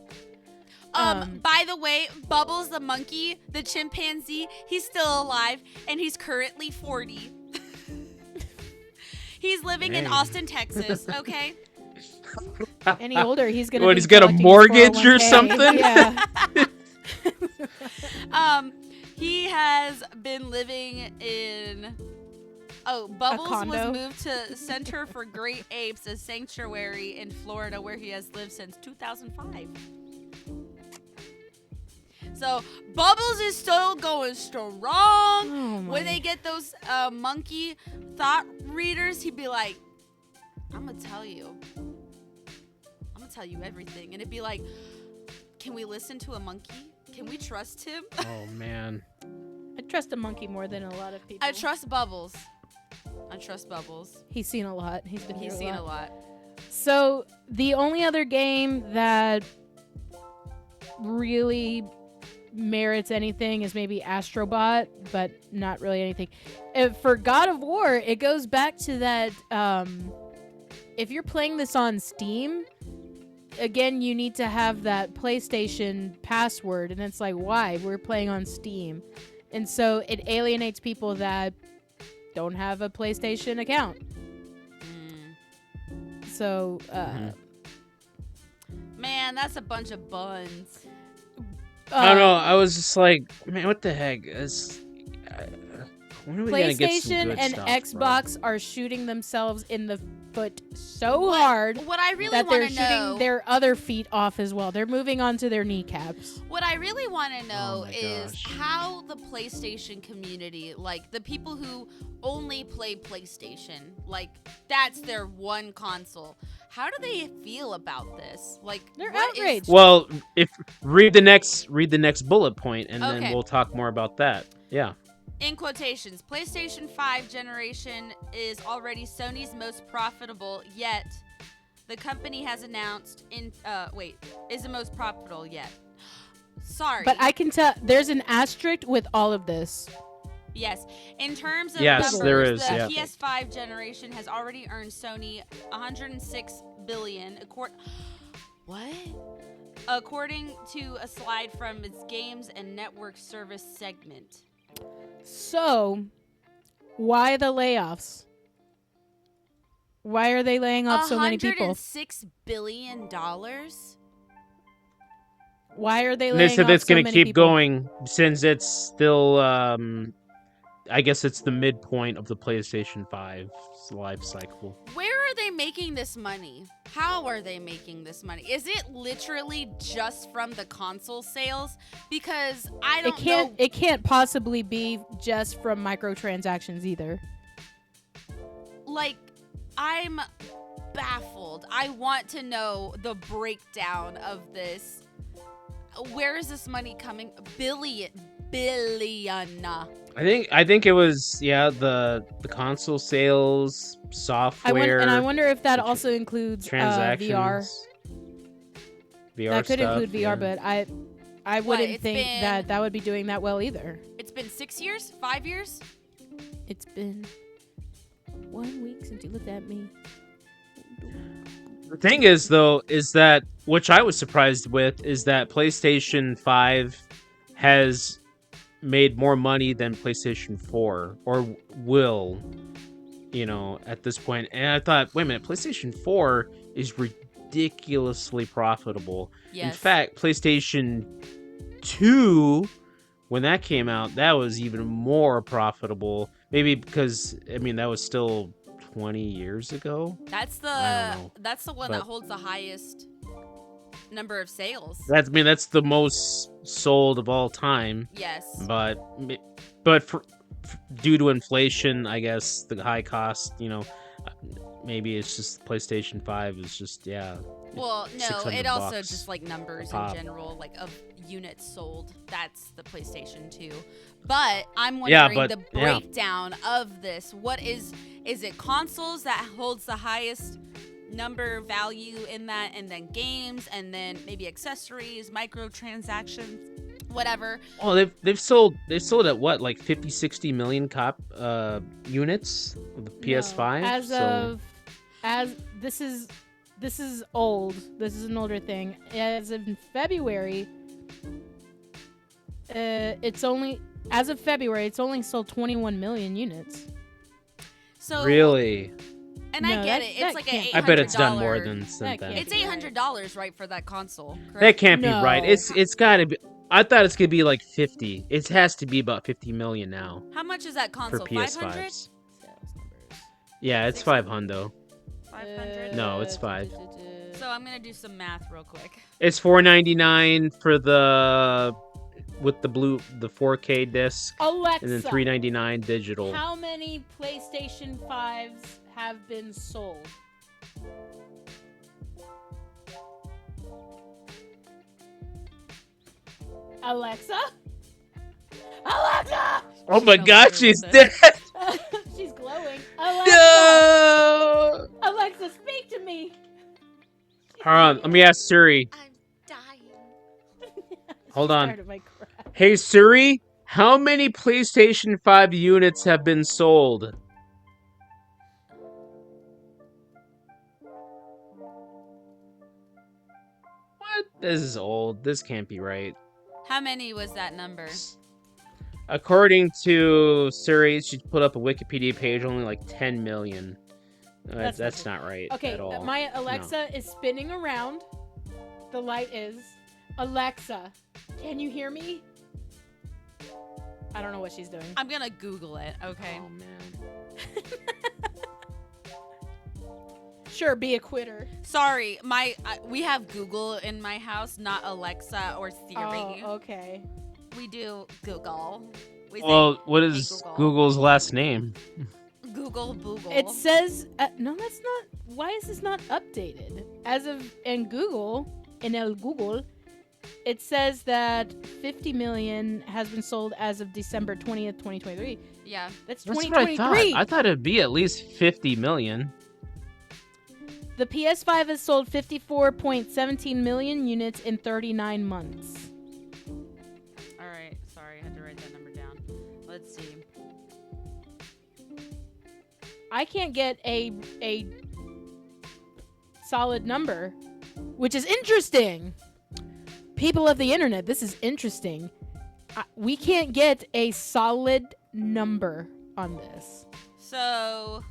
B: By the way, Bubbles the monkey, the chimpanzee, he's still alive, and he's currently 40. He's living in
C: Dang.
B: Austin, Texas. Okay.
A: Any older, he's gonna.
C: What,
A: be
C: he's got a
A: collecting his
C: mortgage or
A: 401k.
C: something?
A: Yeah.
B: He has been living in. Oh, Bubbles was
A: condo?
B: moved to Center for Great Apes, a sanctuary in Florida, where he has lived since 2005. So Bubbles is still going strong.
A: Oh
B: When
A: my.
B: they get those monkey thought readers, he'd be like, "I'm gonna tell you. I'm gonna tell you everything," and it'd be like, "Can we listen to a monkey? Can we trust him?"
C: Oh, man.
A: I trust a monkey more than a lot of people.
B: I trust Bubbles. I trust Bubbles.
A: He's seen a lot. He's been
B: He's
A: through
B: seen
A: a
B: a
A: lot.
B: lot.
A: So the only other game that really merits anything is maybe Astrobot, but not really anything. For God of War, it goes back to that. If you're playing this on Steam, again, you need to have that PlayStation password, and it's like, why? We're playing on Steam, and so it alienates people that don't have a PlayStation account. So,
B: Man, that's a bunch of buns.
C: I don't know. I was just like, man, what the heck? When are we gonna get some
A: PlayStation
C: good
A: and
C: stuff,
A: Xbox are shooting themselves in the foot so hard
B: What I really
A: that
B: want
A: they're
B: to
A: shooting
B: know.
A: their other feet off as well. They're moving on to their kneecaps.
B: What I really want to know
C: my
B: is
C: gosh.
B: how the PlayStation community, like the people who only play PlayStation, like that's their one console. How do they feel about this? Like
A: They're
B: what is-
A: outraged.
C: Well, if read the next bullet point, and then
B: Okay.
C: we'll talk more about that. Yeah.
B: in quotations, PlayStation 5 generation is already Sony's most profitable, yet the company has announced is the most profitable yet. Sorry.
A: But I can tell there's an asterisk with all of this.
B: Yes. In terms of
C: Yes,
B: numbers,
C: there is,
B: the
C: yeah.
B: PS5 generation has already earned Sony 106 billion. What? According to a slide from its games and network service segment.
A: So, why the layoffs? Why are they laying off so many people?
B: $106 billion?
A: Why are they
C: And they
A: laying
C: said
A: off
C: that's
A: so
C: going to
A: many
C: keep
A: people?
C: going since it's still, I guess it's the midpoint of the PlayStation 5's life cycle.
B: Where are they making this money? How are they making this money? Is it literally just from the console sales? Because I don't know.
A: It can't possibly be just from microtransactions either.
B: Like, I'm baffled. I want to know the breakdown of this. Where is this money coming? Billion.
C: I think it was the console sales, software,
A: I wonder if that also includes
C: transactions,
A: VR.
C: VR
A: That could
C: stuff,
A: include VR,
C: yeah.
A: but I wouldn't
B: it's
A: think
B: been-
A: that would be doing that well either.
B: It's been 6 years? 5 years?
A: It's been 1 week since you looked at me.
C: The thing is, though, is that which I was surprised with is that PlayStation 5 has made more money than PlayStation 4 or will, at this point. And I thought, wait a minute, PlayStation 4 is ridiculously profitable.
B: Yes.
C: In fact, PlayStation 2, when that came out, that was even more profitable. Maybe because, that was still 20 years ago.
B: That's
C: I don't know,
B: the one
C: but-
B: that holds the highest number of sales.
C: That's the most sold of all time.
B: Yes.
C: But due to inflation, I guess the high cost, maybe it's just PlayStation 5 is just
B: Well, no, it also
C: $600
B: just like numbers
C: pop.
B: in general, like of units sold. That's the PlayStation 2. But I'm wondering the breakdown of this. What is it consoles that holds the highest number value in that, and then games, and then maybe accessories, microtransactions, whatever.
C: Oh, they've sold at what, like 50-60 million units of the PS5.
A: No, this is old. This is an older thing. As of February, it's only sold 21 million units.
B: So
C: Really,
B: and
A: No,
B: I get
A: that-
B: it.
A: that
B: It's like
A: can't-
B: $800.
C: I bet it's done more than
A: That
C: that.
B: It's $800, right, for that console. Correct?
C: That can't
A: No.
C: be right. It's got to be. I thought it's gonna be like 50. It has to be about 50 million now
B: How much is that
C: for
B: console? 500?
C: PS5s. Yeah, it's 500.
B: 500.
C: No, it's 5.
B: So I'm gonna do some math real quick.
C: It's $499 for the 4K disc,
A: Alexa,
C: and then $399 digital.
A: how many PlayStation 5s have been sold? Alexa? Alexa!
C: Oh my
B: She's
C: gosh,
B: over
C: she's
B: with
C: dead!
A: She's glowing. Alexa!
C: No!
A: Alexa, speak to me!
C: Hold on, let me ask Siri.
B: I'm dying.
C: Hold on.
A: Started my crap.
C: Hey Siri, how many PlayStation 5 units have been sold? What? This is old. This can't be right.
B: How many was that number?
C: According to Siri, she put up a Wikipedia page, only like 10 million. That's not right
A: Okay,
C: at all.
A: my Alexa is spinning around. The light is. Alexa, can you hear me? I don't know what she's doing.
B: I'm gonna Google it. Okay.
C: Oh man.
A: Sure, be a quitter.
B: Sorry, we have Google in my house, not Alexa or Siri.
A: Oh, okay.
B: We do Google. We say,
C: Well, what
B: "Hey,
C: is
B: Google."
C: Google's last name?
B: Google Boogle.
A: It says no, that's not. Why is this not updated? As of in Google, it says that 50 million has been sold as of December 20th, 2023.
B: Yeah.
A: That's
C: That's what I
A: 2023.
C: thought. I thought it'd be at least 50 million.
A: The PS5 has sold 54.17 million units in 39 months.
B: All right. Sorry, I had to write that number down. Let's see.
A: I can't get a solid number, which is interesting. People of the internet, this is interesting. We can't get a solid number on this.
B: So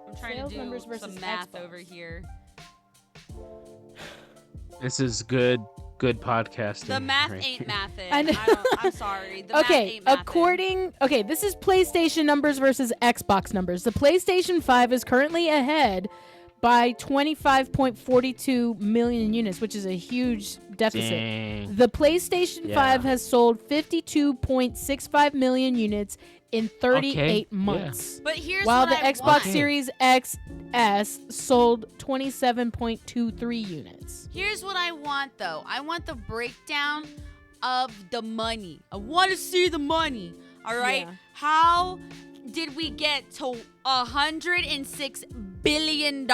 B: I'm trying
A: Sales
B: to
A: numbers
B: do
A: versus
B: some math
A: Xbox.
B: over here.
C: This is good podcasting.
B: The math
C: right
B: ain't
C: here.
B: mathing.
A: I know.
B: I'm sorry. The math
A: Okay,
B: ain't mathing.
A: this is PlayStation numbers versus Xbox numbers. The PlayStation 5 is currently ahead by 25.42 million units, which is a huge deficit.
C: Dang.
A: The PlayStation
C: Yeah.
A: 5 has sold 52.65 million units in 38
C: yeah.
A: months.
B: But here's
A: While
B: what
A: the
B: I
A: Xbox
B: want.
A: Series XS sold 27.23 units.
B: Here's what I want, though. I want the breakdown of the money. I want to see the money. All right.
A: Yeah.
B: How did we get to $106 billion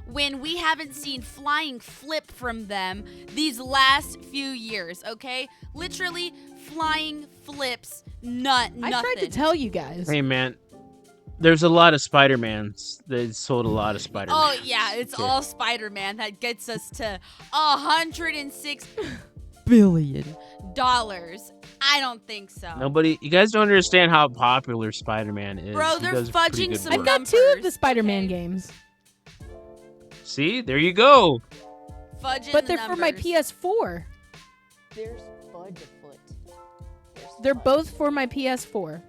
B: when we haven't seen flying flip from them these last few years? Okay, literally flying flips. Nothing.
A: I tried to tell you guys.
C: Hey man, there's a lot of Spider-Mans. They sold a lot of Spider-Man.
B: Oh yeah, it's all Spider-Man that gets us to $106 billion. I don't think so.
C: You guys don't understand how popular Spider-Man is.
B: Bro,
C: He
B: they're
C: does pretty
B: fudging
C: good
B: some
A: I've
C: work.
A: got two of
B: numbers,
A: the Spider-Man
B: okay?
A: games,
C: See, there you go.
B: Fudging
A: but
B: the
A: they're for my
B: numbers.
A: PS4.
D: There's fudge afoot.
A: They're both for my PS4.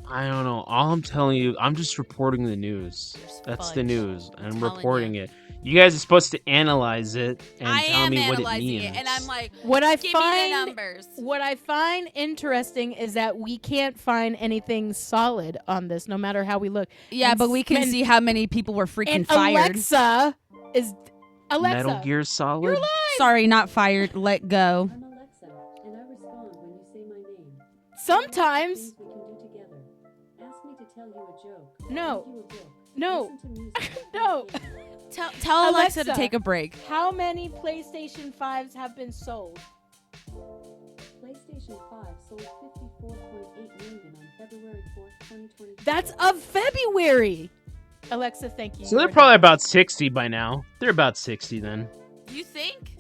C: I don't know. All I'm telling you, I'm just reporting the news.
B: There's
C: That's the
B: fudge.
C: news. I'm
B: telling
C: reporting
B: you.
C: it. You guys are supposed to analyze it and
B: I
C: tell
B: am
C: me what it
B: analyzing
C: means.
B: it, and I'm like,
A: What I
B: give me the
A: find
B: numbers.
A: What I find interesting is that we can't find anything solid on this, no matter how we look.
B: Yeah,
A: And
B: but we can
A: and-
B: see how many people were freaking
A: And
B: fired.
A: Alexa is
C: Metal Gear Solid.
B: Sorry, not fired. Let go.
D: I'm Alexa, and I respond when you say my name.
A: Sometimes.
D: Things we can do together. Ask me to tell you a joke.
A: No.
D: Read you a book.
A: No.
D: Listen to music.
A: No.
B: Tell Alexa to
A: Alexa.
B: take a break.
A: How many PlayStation 5s have been sold?
D: PlayStation 5 sold 54.8 million on February 4th, 2023.
A: That's of February. Alexa, thank you.
C: So they're
A: You are
C: probably
A: done.
C: about 60 by now. They're about 60 then.
B: You think?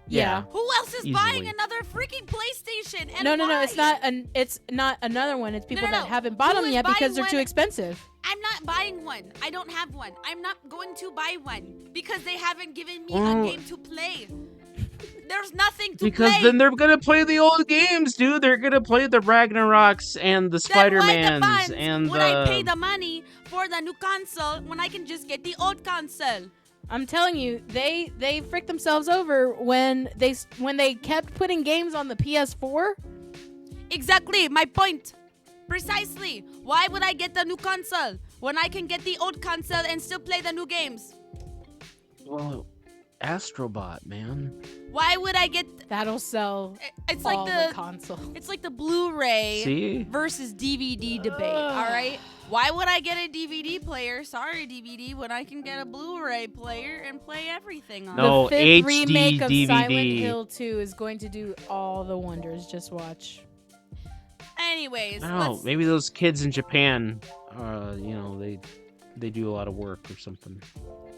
A: Yeah.
B: Who else is buying
C: Easily.
B: another freaking PlayStation? And
A: No.
B: why?
A: It's not another one. It's people
B: no,
A: that
B: no.
A: haven't bought
B: Who
A: them
B: is
A: yet because
B: buying
A: they're too
B: one?
A: expensive.
B: I'm not buying one. I don't have one. I'm not going to buy one because they haven't given me
C: Well-
B: a game to play. There's nothing to
C: Because
B: play.
C: then they're gonna play the old games, dude. They're gonna play the Ragnaroks and the
B: Then why the
C: Spider-Mans
B: funds
C: and
B: would
C: the.
B: I pay the money for the new console when I can just get the old console?
A: I'm telling you, they fricked themselves over when they kept putting games on the PS4.
B: Exactly, my point. Precisely. Why would I get the new console when I can get the old console and still play the new games?
C: Well, Astrobot, man.
B: Why would I get?
A: That'll sell
B: It's
A: all
B: like
A: the consoles.
B: it's like the Blu-ray
C: See?
B: versus DVD debate. All right. Why would I get a DVD player? Sorry, DVD, when I can get a Blu-ray player and play everything on
C: No.
B: it.
A: The fifth
C: HD
A: remake of Silent
C: DVD.
A: Hill 2 is going to do all the wonders. Just watch.
B: Anyways,
C: I don't know.
B: let's
C: Maybe those kids in Japan, they do a lot of work or something.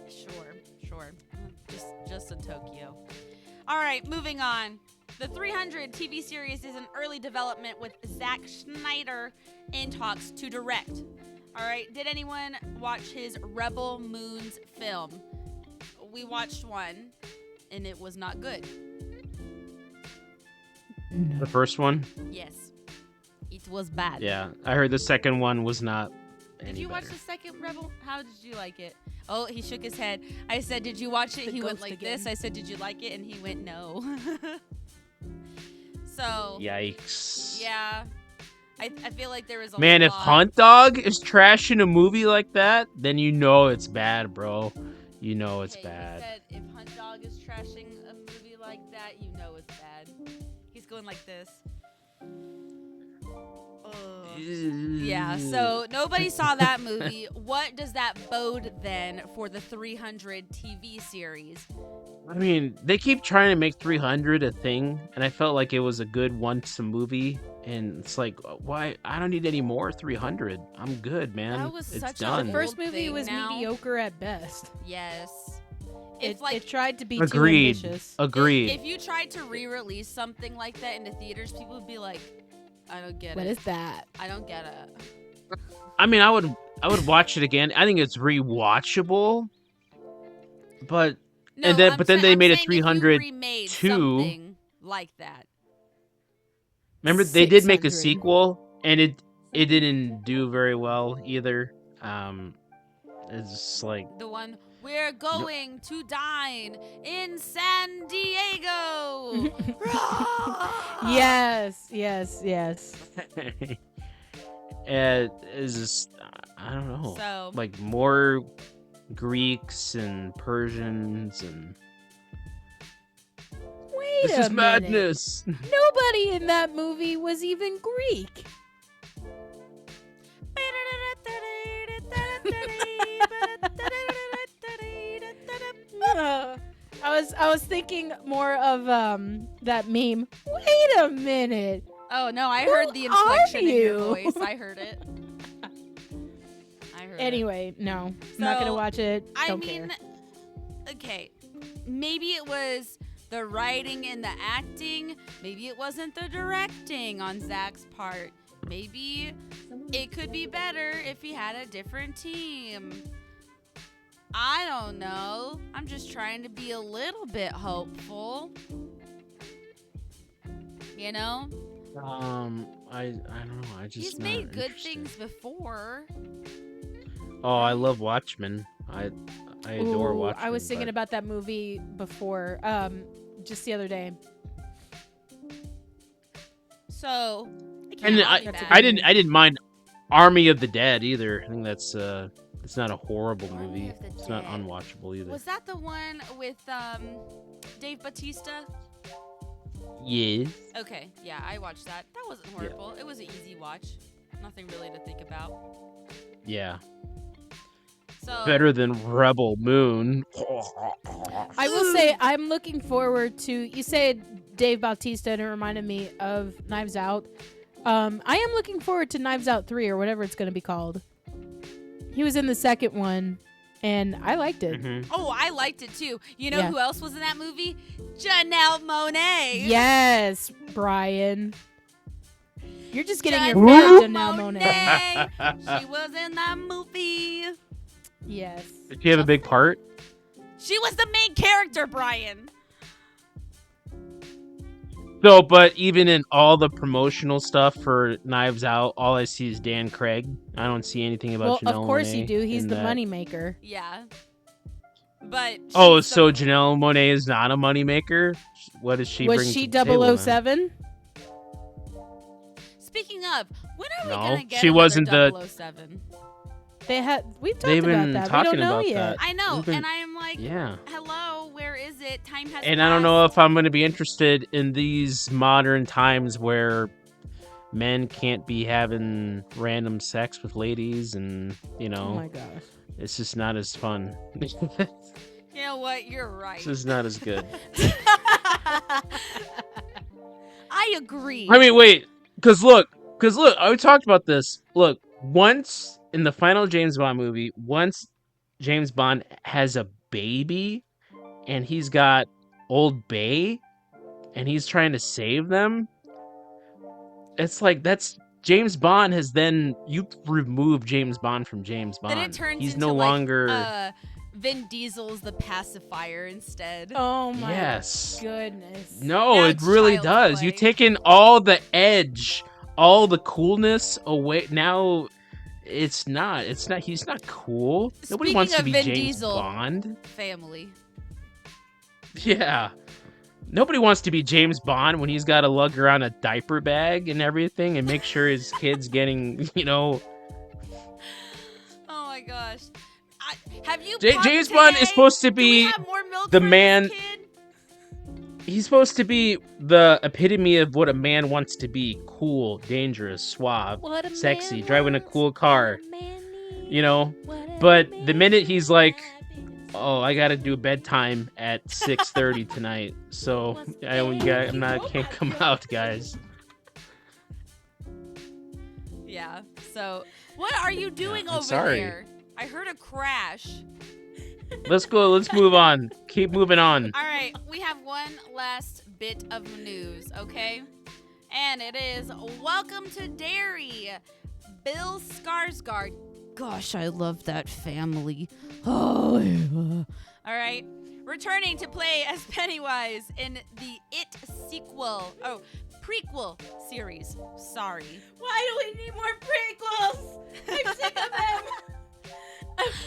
B: Sure. Just in Tokyo. All right, moving on. The 300 TV series is in early development with Zack Snyder in talks to direct. All right, did anyone watch his Rebel Moons film? We watched one, and it was not good.
C: The first one?
B: Yes. It was bad.
C: Yeah. I heard the second one was not
B: Did
C: any
B: you watch
C: better.
B: the second Rebel? How did you like it? Oh, he shook his head. I said, "Did you watch it?"
A: The
B: He went
A: ghost
B: like
A: again.
B: this. I said, "Did you like it?" And he went, "No." So,
C: Yikes.
B: yeah. I feel like there was a
C: Man,
B: lot.
C: if Hunt Dog is trashing a movie like that, then you know it's bad, bro. You know it's
B: Okay,
C: bad.
B: He said, if Hunt Dog is trashing a movie like that, you know it's bad. He's going like this. Ugh. Yeah, so nobody saw that movie. What does that bode then for the 300 TV series?
C: I mean, they keep trying to make 300 a thing, and I felt like it was a good once a movie. And it's like, why? I don't need any more 300. I'm good, man.
B: That was
C: it's
B: such a
C: done.
A: The first
B: old
A: movie
B: thing
A: was
B: now.
A: mediocre at best.
B: Yes.
A: It,
B: If like
A: it tried to be
C: Agreed.
A: too ambitious.
C: Agreed.
B: if you tried to re-release something like that in the theaters, people would be like, I don't get
A: What
B: it.
A: is that?
B: I don't get it.
C: I mean, I would watch it again. I think it's rewatchable. But
B: No,
C: and then
B: I'm
C: but then
B: sa-
C: they
B: I'm
C: made a
B: saying if you
C: 300
B: remade
C: two.
B: something like that.
C: Remember they did make a
A: 600.
C: sequel, and it didn't do very well either. It's just like
B: The one we're going to dine in San Diego.
A: Yes.
C: it's just I don't know.
B: So
C: Like more Greeks and Persians and
A: Wait
C: this
A: a
C: is
A: minute.
C: madness.
A: Nobody in that movie was even Greek. I was thinking more of that meme. Wait a minute.
B: Oh no, I
A: Who
B: heard the
A: are
B: inflection in your
A: you?
B: voice. I heard it. I heard it.
A: Anyway, no, not gonna
B: So,
A: watch it.
B: I
A: Don't
B: mean,
A: care.
B: okay, maybe it was the writing and the acting. Maybe it wasn't the directing on Zach's part. Maybe it could be better if he had a different team. I don't know. I'm just trying to be a little bit hopeful. You know?
C: I don't know. I just
B: He's
C: not
B: made good
C: interested.
B: things before.
C: Oh, I love Watchmen. I adore
A: Ooh,
C: Watchmen.
A: I was thinking
C: but-
A: about that movie before, just the other day.
B: So,
C: And
B: can't
C: I,
B: be
A: That's a
B: bad.
A: good
C: I didn't mind Army of the Dead either. I think that's it's not a horrible
B: Army
C: movie.
B: of the
C: It's not
B: Dead.
C: unwatchable either.
B: Was that the one with Dave Bautista?
C: Yes.
B: Okay, yeah, I watched that. That wasn't horrible. It was an easy watch. Nothing really to think about.
C: Yeah.
B: So
C: Better than Rebel Moon.
A: I will say I'm looking forward to. You said Dave Bautista, and it reminded me of Knives Out. I am looking forward to Knives Out 3 or whatever it's going to be called. He was in the second one, and I liked it.
C: Mhm.
B: Oh, I liked it too. You know
A: Yeah.
B: who else was in that movie? Janelle Monáe.
A: Yes, Brian. You're just getting your
B: Janelle
A: fill, Janelle Monáe.
B: She was in that movie.
A: Yes.
C: Did she have a big part?
B: She was the main character, Brian.
C: No, but even in all the promotional stuff for Knives Out, all I see is Dan Craig. I don't see anything
A: Well,
C: about Janelle
A: of course you
C: Monáe
A: do. He's
C: in
A: the
C: that.
A: money maker.
B: Yeah. But
C: Oh,
B: she's
C: so
B: the-
C: Janelle Monáe is not a moneymaker? What does she
A: Was
C: bring
A: she
C: to the table, then?
A: 007?
B: Speaking of, when are we
C: No,
B: gonna get
C: she
B: another
C: wasn't the-
B: 007?
A: We've talked
C: They've
A: about
C: been
A: that. We
C: talking
A: don't know
C: about
A: yet.
C: that.
B: I know,
C: We've been-
B: and I'm like,
C: Yeah.
B: hello, where is it? Time has
C: And I don't know
B: passed.
C: if I'm going to be interested in these modern times where men can't be having random sex with ladies and,
A: Oh
C: know,
A: my gosh.
C: it's just not as fun. This
B: You know what? You're right.
C: is not as good.
B: I agree.
C: I mean, wait, because look, I talked about this. Look, once in the final James Bond movie, once James Bond has a baby and he's got Old Bay and he's trying to save them, it's like that's James Bond has then you remove James Bond from James Bond.
B: then it turns
C: he's
B: into
C: no
B: like,
C: longer
B: Vin Diesel's the pacifier instead.
A: Oh my
C: Yes.
A: goodness.
C: No,
B: Now
C: it
B: it's
C: really
B: child's
C: does.
B: play.
C: You've taken all the edge, all the coolness away. Now it's not. It's not. He's not cool. Nobody
B: Speaking
C: wants to
B: of
C: be
B: Vin
C: James
B: Diesel,
C: Bond.
B: family.
C: Yeah. Nobody wants to be James Bond when he's got to lug around a diaper bag and everything and make sure his kid's getting,
B: Oh my gosh. Have you
C: James Bond is supposed to
B: Do we
C: be
B: have more milk
C: the
B: for
C: man.
B: this kid?
C: He's supposed to be the epitome of what a man wants to be: cool, dangerous, suave,
A: What a
C: sexy,
A: man
C: driving a
A: wants,
C: cool car.
A: what a man needs,
C: You know,
A: what
C: but
A: a
C: the minute he's like,
A: man
C: "Oh, I gotta do bedtime at 6:30 tonight," so can't come out, guys.
B: Yeah. So, what are you doing
C: I'm
B: over
C: sorry.
B: there? I heard a crash.
C: Let's go. Let's move on. Keep moving on.
B: All right, we have one last bit of news, okay? And it is welcome to Derry, Bill Skarsgård. Gosh, I love that family. Oh, yeah. All right, returning to play as Pennywise in the It prequel series. Sorry.
A: Why do we need more prequels? I'm sick of them.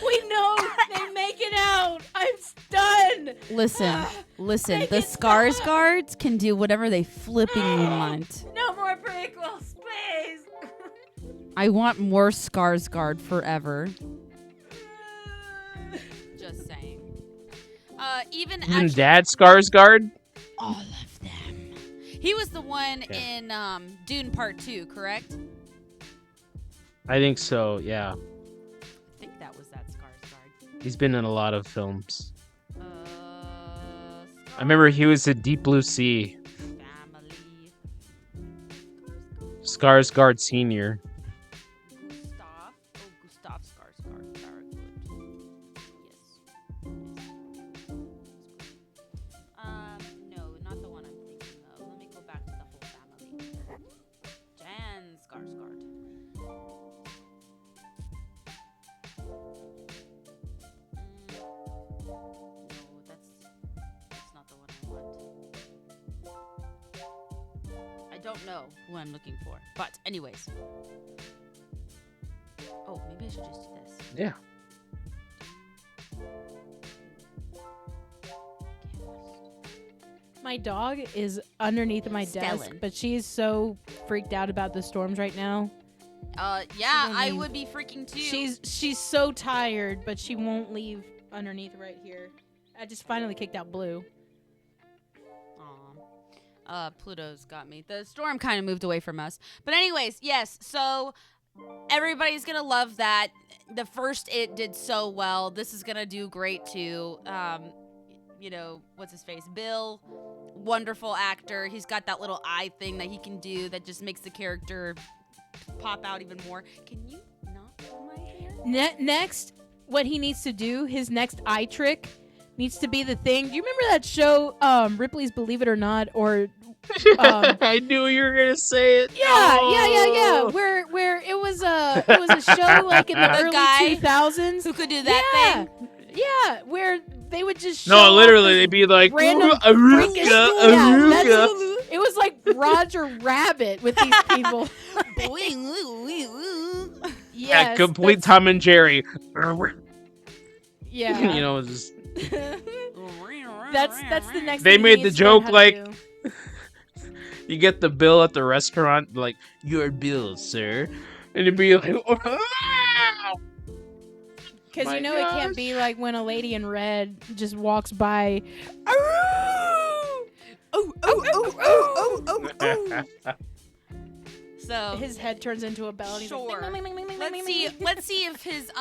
A: We know they make it out. I'm done.
B: Listen,
A: Make
B: the
A: it stop.
B: Skarsgårds can do whatever they flipping want.
A: No more prequels, please.
B: I want more Skarsgård forever. Just saying. Even actually,
C: Dad Skarsgård.
B: all of them. He was the one in Dune Part 2, correct?
C: I think so. Yeah,
B: I think that was that Skarsgård.
C: he's been in a lot of films.
B: Uh,
C: I remember he was in Deep Blue Sea.
B: Family.
C: Skarsgård Senior.
B: Gustav Skarsgård. Very good. Yes. No, not the one I'm thinking of. Let me go back to the whole family. Jan Skarsgård. No, that's not the one I want. I don't know who I'm looking for. But anyways. Oh, maybe I should just do this.
C: Yeah.
A: My dog is underneath my desk,
B: Stellan.
A: but she's so freaked out about the storms right now.
B: Yeah,
A: won't
B: I
A: leave.
B: would be freaking too.
A: She's so tired, but she won't leave underneath right here. I just finally kicked out Blue.
B: Pluto's got me. The storm kind of moved away from us. But anyways, yes, so everybody's gonna love that. The first It did so well. This is gonna do great too. What's his face? Bill, wonderful actor. He's got that little eye thing that he can do that just makes the character pop out even more. Can you not pull my hair?
A: Next, what he needs to do, his next eye trick, needs to be the thing. Do you remember that show, Ripley's Believe It or Not, or
C: I knew you were gonna say it.
A: Yeah.
C: Oh.
A: Where it was a show like in the
B: The
A: early
B: guy
A: 2000s.
B: Who could do that thing?
A: Yeah, where they would just show
C: No,
A: off
C: literally,
A: this
C: they'd be like,
A: random
C: Aruga,
A: freakish- yeah,
C: Aruga.
A: it was like Roger Rabbit with these people.
C: Yeah,
A: Yes,
C: complete Tom and Jerry.
A: Yeah,
C: You know, just,
A: that's the next.
C: They
A: thing he
C: made the
A: needs to learn
C: joke
A: how to
C: like-
A: do.
C: you get the bill at the restaurant, like, your bill, sir. And it'd be like, wow.
A: Because
C: My
A: you know it can't
C: gosh.
A: be like when a lady in red just walks by.
B: So
A: His head turns into a bell. And he's
B: Sure.
A: Like, "Ding, ding, ding, ding, ding,
B: let's
A: ding,
B: see.
A: ding."
B: Let's see if his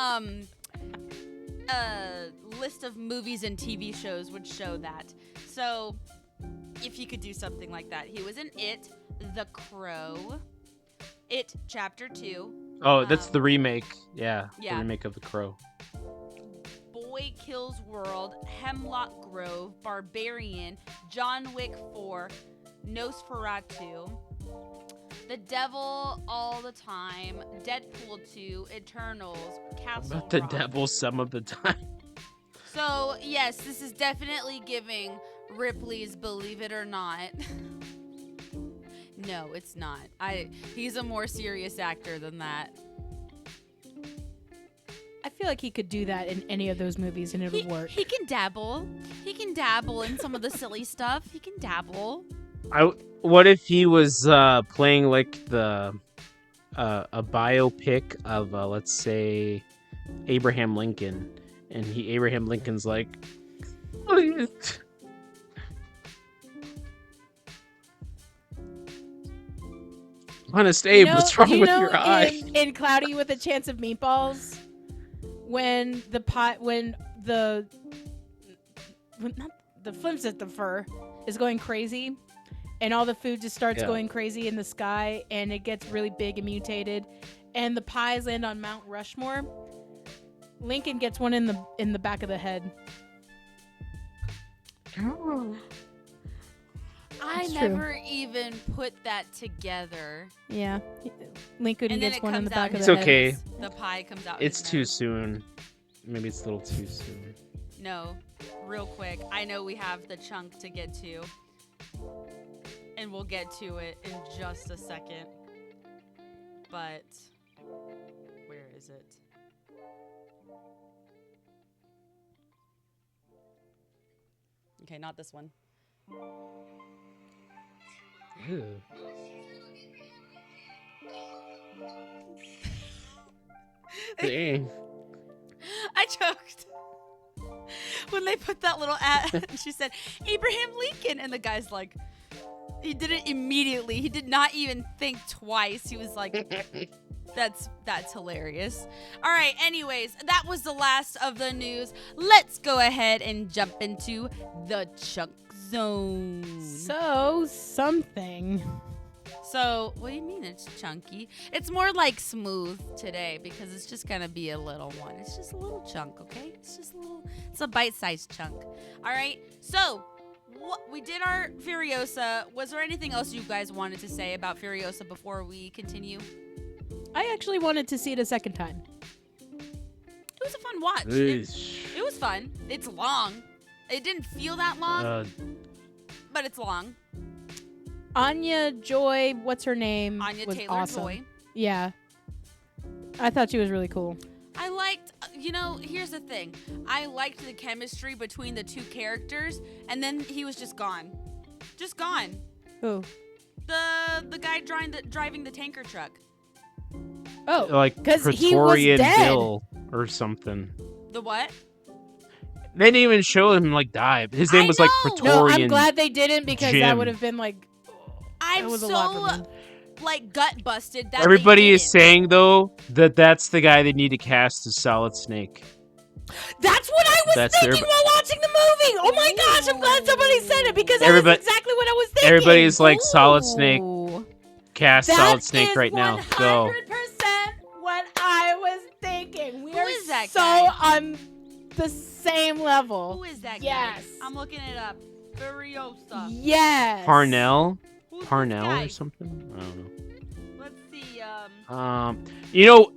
B: list of movies and TV shows would show that. So, if he could do something like that, he was in It, The Crow, It Chapter 2,
C: Oh, that's the remake. Yeah,
B: Yeah.
C: the remake of The Crow.
B: Boy Kills World, Hemlock Grove, Barbarian, John Wick 4, Nosferatu, The Devil All the Time, Deadpool 2, Eternals, Castle
C: About the
B: Rock.
C: devil some of the time.
B: So, yes, this is definitely giving Ripley's Believe It or Not. No, it's not. He's a more serious actor than that.
A: I feel like he could do that in any of those movies and it would work.
B: He can dabble. He can dabble in some of the silly stuff. He can dabble.
C: What if he was playing like a biopic of let's say Abraham Lincoln, and Abraham Lincoln's like, Honest Abe, what's wrong with your eye?
A: In Cloudy with a Chance of Meatballs, when the fur is going crazy, and all the food just starts going crazy in the sky, and it gets really big and mutated, and the pies land on Mount Rushmore. Lincoln gets one in the back of the head.
B: I never even put that together.
A: Yeah, Lincoln gets one in the back of
C: It's
A: the head.
C: okay.
B: The pie comes out.
C: It's too soon. Maybe it's a little too soon.
B: No, real quick. I know we have the chunk to get to, and we'll get to it in just a second. But where is it? Okay, not this one.
C: Ew. Dang.
B: I choked. When they put that little ad, she said, Abraham Lincoln. And the guy's like, he did it immediately. He did not even think twice. He was like, that's hilarious. All right, anyways, that was the last of the news. Let's go ahead and jump into the chunk zone.
A: So something.
B: So, what do you mean it's chunky? It's more like smooth today because it's just going to be a little one. It's just a little chunk, okay? It's a bite-sized chunk. All right, so we did our Furiosa. Was there anything else you guys wanted to say about Furiosa before we continue?
A: I actually wanted to see it a second time.
B: It was a fun watch. It was fun. It's long. It didn't feel that long, but it's long.
A: Anya Joy, what's her name?
B: Anya
A: was
B: Taylor
A: awesome.
B: Joy.
A: Yeah. I thought she was really cool.
B: I liked, here's the thing. I liked the chemistry between the two characters, and then he was just gone. Just gone.
A: Who?
B: The guy driving the tanker truck.
A: Oh,
C: like Praetorian Bill or something.
B: The what?
C: They didn't even show him like die. His name was like Praetorian.
A: No, I'm glad they didn't because
C: Jim.
A: that would have been like.
B: I'm
A: was a lot for
B: so
A: me.
B: like gut busted. That
C: Everybody
B: they
C: is
B: didn't.
C: saying though that that's the guy they need to cast as Solid Snake.
A: That's what I was thinking while watching the movie. Oh my gosh, I'm glad somebody said it because that was exactly what I was thinking.
C: Everybody is like Solid Snake.
A: Ooh.
C: Cast Solid Snake right now. Go.
A: 100% what I was thinking. We are
B: is that
A: so
B: guy?
A: on the same level.
B: Who is that
A: Yes.
B: guy? I'm looking it up. Furiosa.
A: Yes.
C: Parnell
B: Who's this
C: or
B: guy?
C: something. I don't know.
B: Let's see.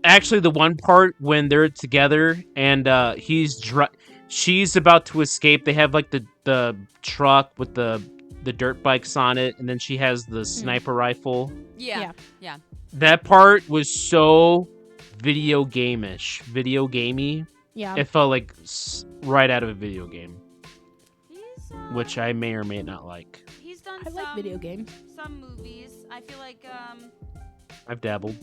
C: Actually, the one part when they're together and she's about to escape. They have like the truck with the dirt bikes on it, and then she has the sniper rifle.
B: Yeah.
C: That part was so video gamey.
A: Yeah.
C: It felt like right out of a video game,
B: He's,
C: which I may or may not like.
B: He's done
A: I like video games.
B: some movies. I feel like
C: I've dabbled.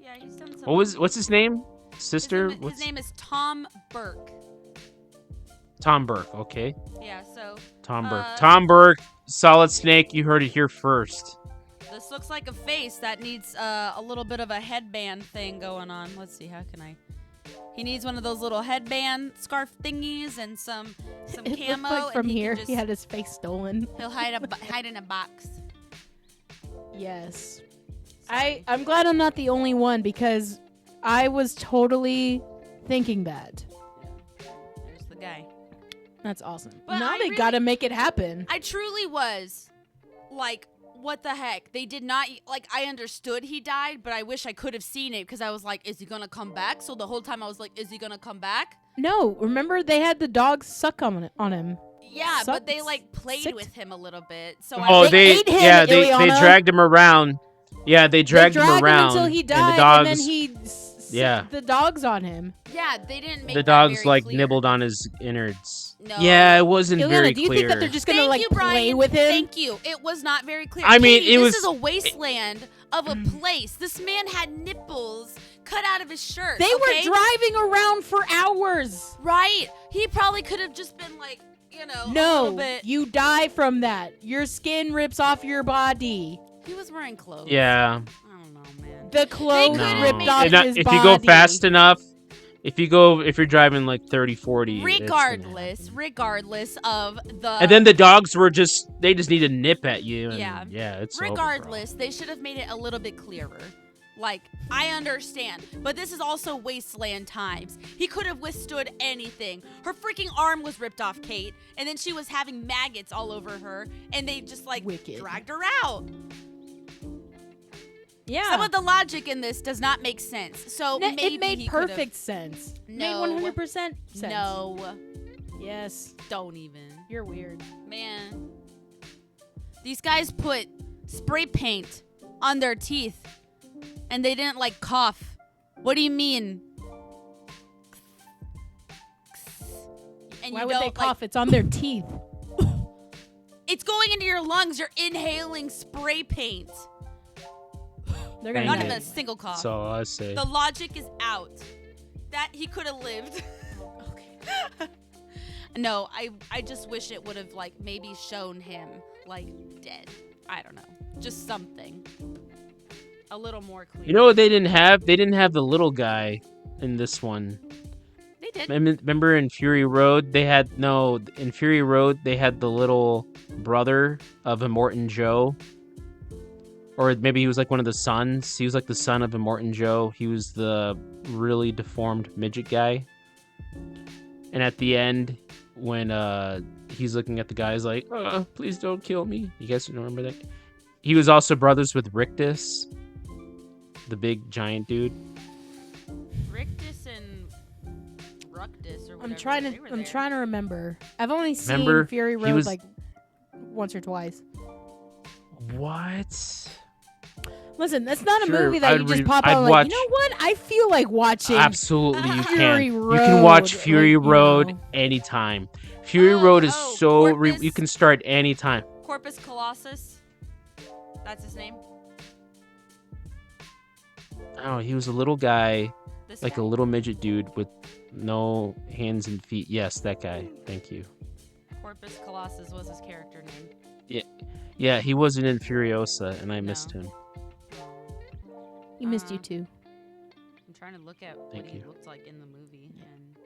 B: yeah, he's done some.
C: What's his name? Sister?
B: His name is Tom Burke.
C: Tom Burke. Okay,
B: Yeah, so
C: Tom Burke. Tom Burke, Solid Snake. You heard it here first.
B: this looks like a face that needs a little bit of a headband thing going on. Let's see, how can I? He needs one of those little headband scarf thingies and some
A: It
B: camo.
A: looked like from
B: and
A: here,
B: he
A: he had his face stolen.
B: he'll hide in a box.
A: Yes. I'm glad I'm not the only one because I was totally thinking that.
B: There's the guy.
A: That's awesome.
B: But
A: now
B: I
A: they
B: really-
A: gotta make it happen.
B: I truly was like what the heck? They did not, like, I understood he died, but I wish I could have seen it because I was like, is he gonna come back? So the whole time I was like, is he gonna come back?
A: No, remember they had the dogs suck on him.
B: Yeah,
A: Suck-
B: but they like played
A: sick-
B: with him a little bit. So
C: Oh,
B: I
A: They ate him,
C: they
A: Ileana.
C: dragged him around. Yeah, they dragged him around
A: until he died,
C: and the dogs.
A: and then he
C: Yeah.
A: the dogs on him.
B: yeah, they didn't make
C: The
B: that
C: dogs
B: very
C: like
B: clear.
C: nibbled on his innards.
B: No.
C: Yeah, it wasn't
A: Ileana,
C: very
A: do you
C: clear.
A: think that they're just gonna
B: Thank
A: like
B: you,
A: play
B: Brian.
A: with him?
B: Thank you. It was not very clear.
C: I mean,
B: Katie,
C: it
B: this
C: was-
B: is a wasteland of a place. This man had nipples cut out of his shirt.
A: They
B: okay?
A: were driving around for hours.
B: Right. He probably could have just been like, a little
A: No,
B: bit.
A: you die from that. Your skin rips off your body.
B: He was wearing clothes.
C: Yeah.
B: I don't know, man.
A: The clothes
B: could've
A: ripped
B: made
A: off
B: it-
A: his
C: If
A: body.
C: you go fast enough, if you're driving like 30, 40, it's gonna
B: Regardless of the
C: and then the dogs they just need to nip at you. And
B: Yeah.
C: it's over, bro.
B: regardless, they should have made it a little bit clearer. Like, I understand, but this is also wasteland times. He could have withstood anything. Her freaking arm was ripped off, Kate, and then she was having maggots all over her, and they just like
A: Wicked.
B: dragged her out.
A: Yeah.
B: Some of the logic in this does not make sense. So maybe
A: it made
B: he could've-
A: perfect sense.
B: No.
A: Made 100% sense.
B: No,
A: Yes.
B: don't even.
A: You're weird.
B: Man, these guys put spray paint on their teeth, and they didn't like cough. What do you mean? And
A: Why
B: you
A: would they
B: don't,
A: cough? It's on their teeth.
B: It's going into your lungs. You're inhaling spray paint.
A: They're gonna
C: Dang
B: Not
C: it.
B: even a single cough.
C: That's all I say.
B: The logic is out. That he could have lived.
A: Okay.
B: No, I just wish it would have like maybe shown him like dead. I don't know. Just something. A little more clear.
C: You know what they didn't have? They didn't have the little guy in this one.
B: They did.
C: Remember in Fury Road, in Fury Road, they had the little brother of Immortan Joe. Or maybe he was like one of the sons. He was like the son of Immortan Joe. He was the really deformed midget guy. And at the end, when he's looking at the guy, he's like, please don't kill me. You guys remember that? He was also brothers with Rictus, the big giant dude.
B: Rictus and Ructus or whatever.
A: I'm trying
B: they were there.
A: to remember. I've only seen
C: Remember,
A: Fury
C: he
A: Road
C: was-
A: like once or twice.
C: What?
A: Listen, that's not a
C: Sure,
A: movie that
C: I'd
A: you just
C: re-
A: pop
C: I'd
A: on like,
C: watch-
A: you know what? I feel like watching
C: Absolutely, you can.
A: Fury
C: You can watch
A: Road,
C: Fury
A: like, you
C: Road
A: know.
C: anytime. Fury
B: Oh,
C: Road is
B: oh,
C: so
B: Corpus-
C: you can start anytime.
B: Corpus Colossus. That's his name.
C: Oh, he was a little guy,
B: This
C: like
B: guy?
C: a little midget dude with no hands and feet. Yes, that guy. Thank you.
B: Corpus Colossus was his character name.
C: Yeah, he wasn't in Furiosa, and I missed
B: No.
C: him.
A: He missed you
B: Uh,
A: too.
B: I'm trying to look at
C: Thank
B: what he
C: you.
B: looked like in the movie, and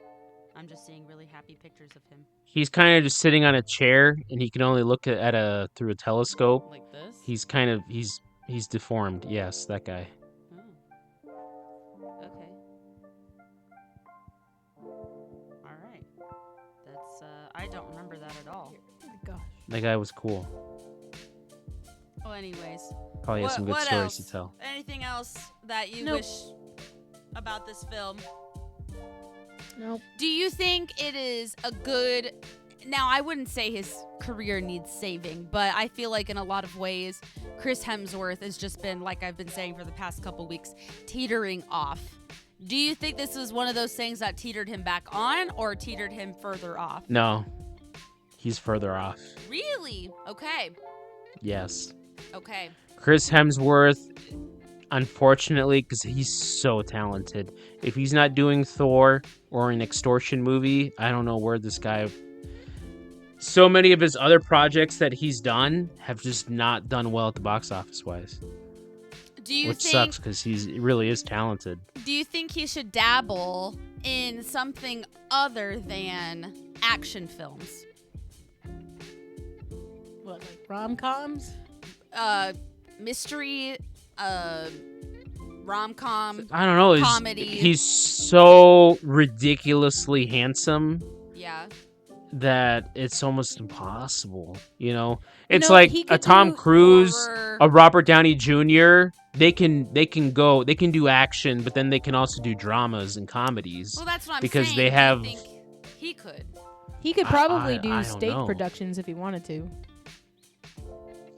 B: I'm just seeing really happy pictures of him.
C: He's kind of just sitting on a chair, and he can only look at through a telescope.
B: Like this?
C: He's kind of he's deformed. Yes, that guy.
B: Oh. Okay. All right. That's I don't remember that at all.
A: Oh my gosh.
C: That guy was cool.
B: Well, anyways.
C: Probably has some good
B: what
C: stories
B: else?
C: to tell.
B: Anything else that you
A: Nope.
B: wish about this film?
A: Nope.
B: Do you think it is a good... Now, I wouldn't say his career needs saving, but I feel like in a lot of ways, Chris Hemsworth has just been, like I've been saying for the past couple weeks, teetering off. Do you think this is one of those things that teetered him back on or teetered him further off?
C: No, he's further off.
B: Really? Okay.
C: Yes.
B: Okay.
C: Chris Hemsworth, unfortunately, because he's so talented. If he's not doing Thor or an extortion movie, I don't know where this guy... So many of his other projects that he's done have just not done well at the box office wise.
B: Do you
C: Which
B: think
C: sucks because he really is talented.
B: do you think he should dabble in something other than action films?
A: What, like rom-coms?
B: Mystery, rom-com.
C: I don't know.
B: Comedy.
C: He's so ridiculously handsome
B: Yeah.
C: that it's almost impossible. You know,
A: You
C: it's
A: know,
C: like
A: he
C: a
A: could
C: Tom
A: do
C: Cruise,
B: horror.
C: a Robert Downey Jr. They can do action, but then they can also do dramas and comedies
B: Well, that's what I'm
C: because
B: saying.
C: they have.
B: Do you think he could?
A: He could probably do
C: I don't
A: stage
C: know.
A: productions if he wanted to.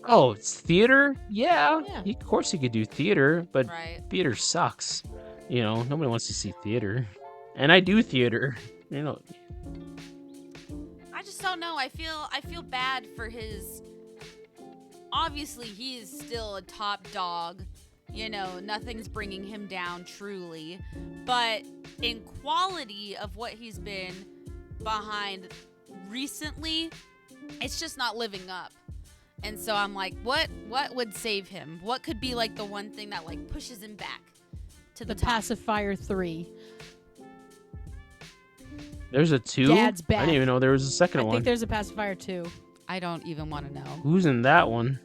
C: Oh, it's theater? Yeah.
A: Yeah.
C: Of course he could do theater, but
B: Right.
C: theater sucks. You know, nobody wants to see theater. And I do theater. You know,
B: I just don't know. I feel bad for his. Obviously, he is still a top dog. You know, nothing's bringing him down truly. But in quality of what he's been behind recently, it's just not living up. And so I'm like, what would save him? What could be like the one thing that like pushes him back to the
A: The
B: top?
A: Pacifier 3.
C: there's a 2.
A: Dad's
C: I
A: back.
C: didn't even know there was a second
A: I
C: one.
A: think there's a Pacifier 2.
B: I don't even want to know.
C: Who's in that one?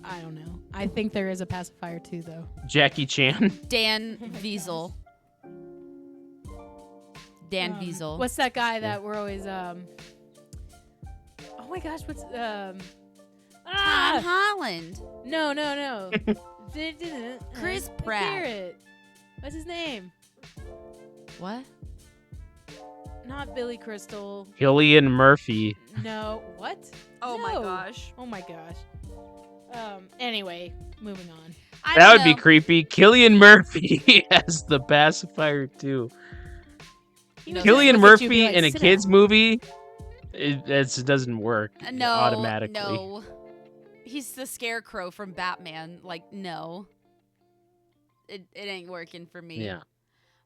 A: I don't know. I think there is a Pacifier 2, though.
C: Jackie Chan.
B: Dan Wiesel. Dan Wiesel.
A: What's that guy that we're always, Oh my gosh, what's,
B: Tom
A: Ah!
B: Holland.
A: No.
B: Chris
A: Let's
B: Pratt.
A: hear it. What's his name?
B: What?
A: Not Billy Crystal.
C: Cillian Murphy.
A: No. What?
B: Oh my
A: No.
B: gosh.
A: Oh my gosh. Anyway, moving on.
C: That would be creepy. Cillian Murphy as the pacifier too.
A: He would
C: Cillian
A: just look at you and be
C: Murphy
A: like,
C: in a
A: "Sit
C: kids
A: down."
C: movie, it doesn't work
B: No.
C: automatically.
B: No. He's the scarecrow from Batman. Like, no. It ain't working for me.
C: Yeah.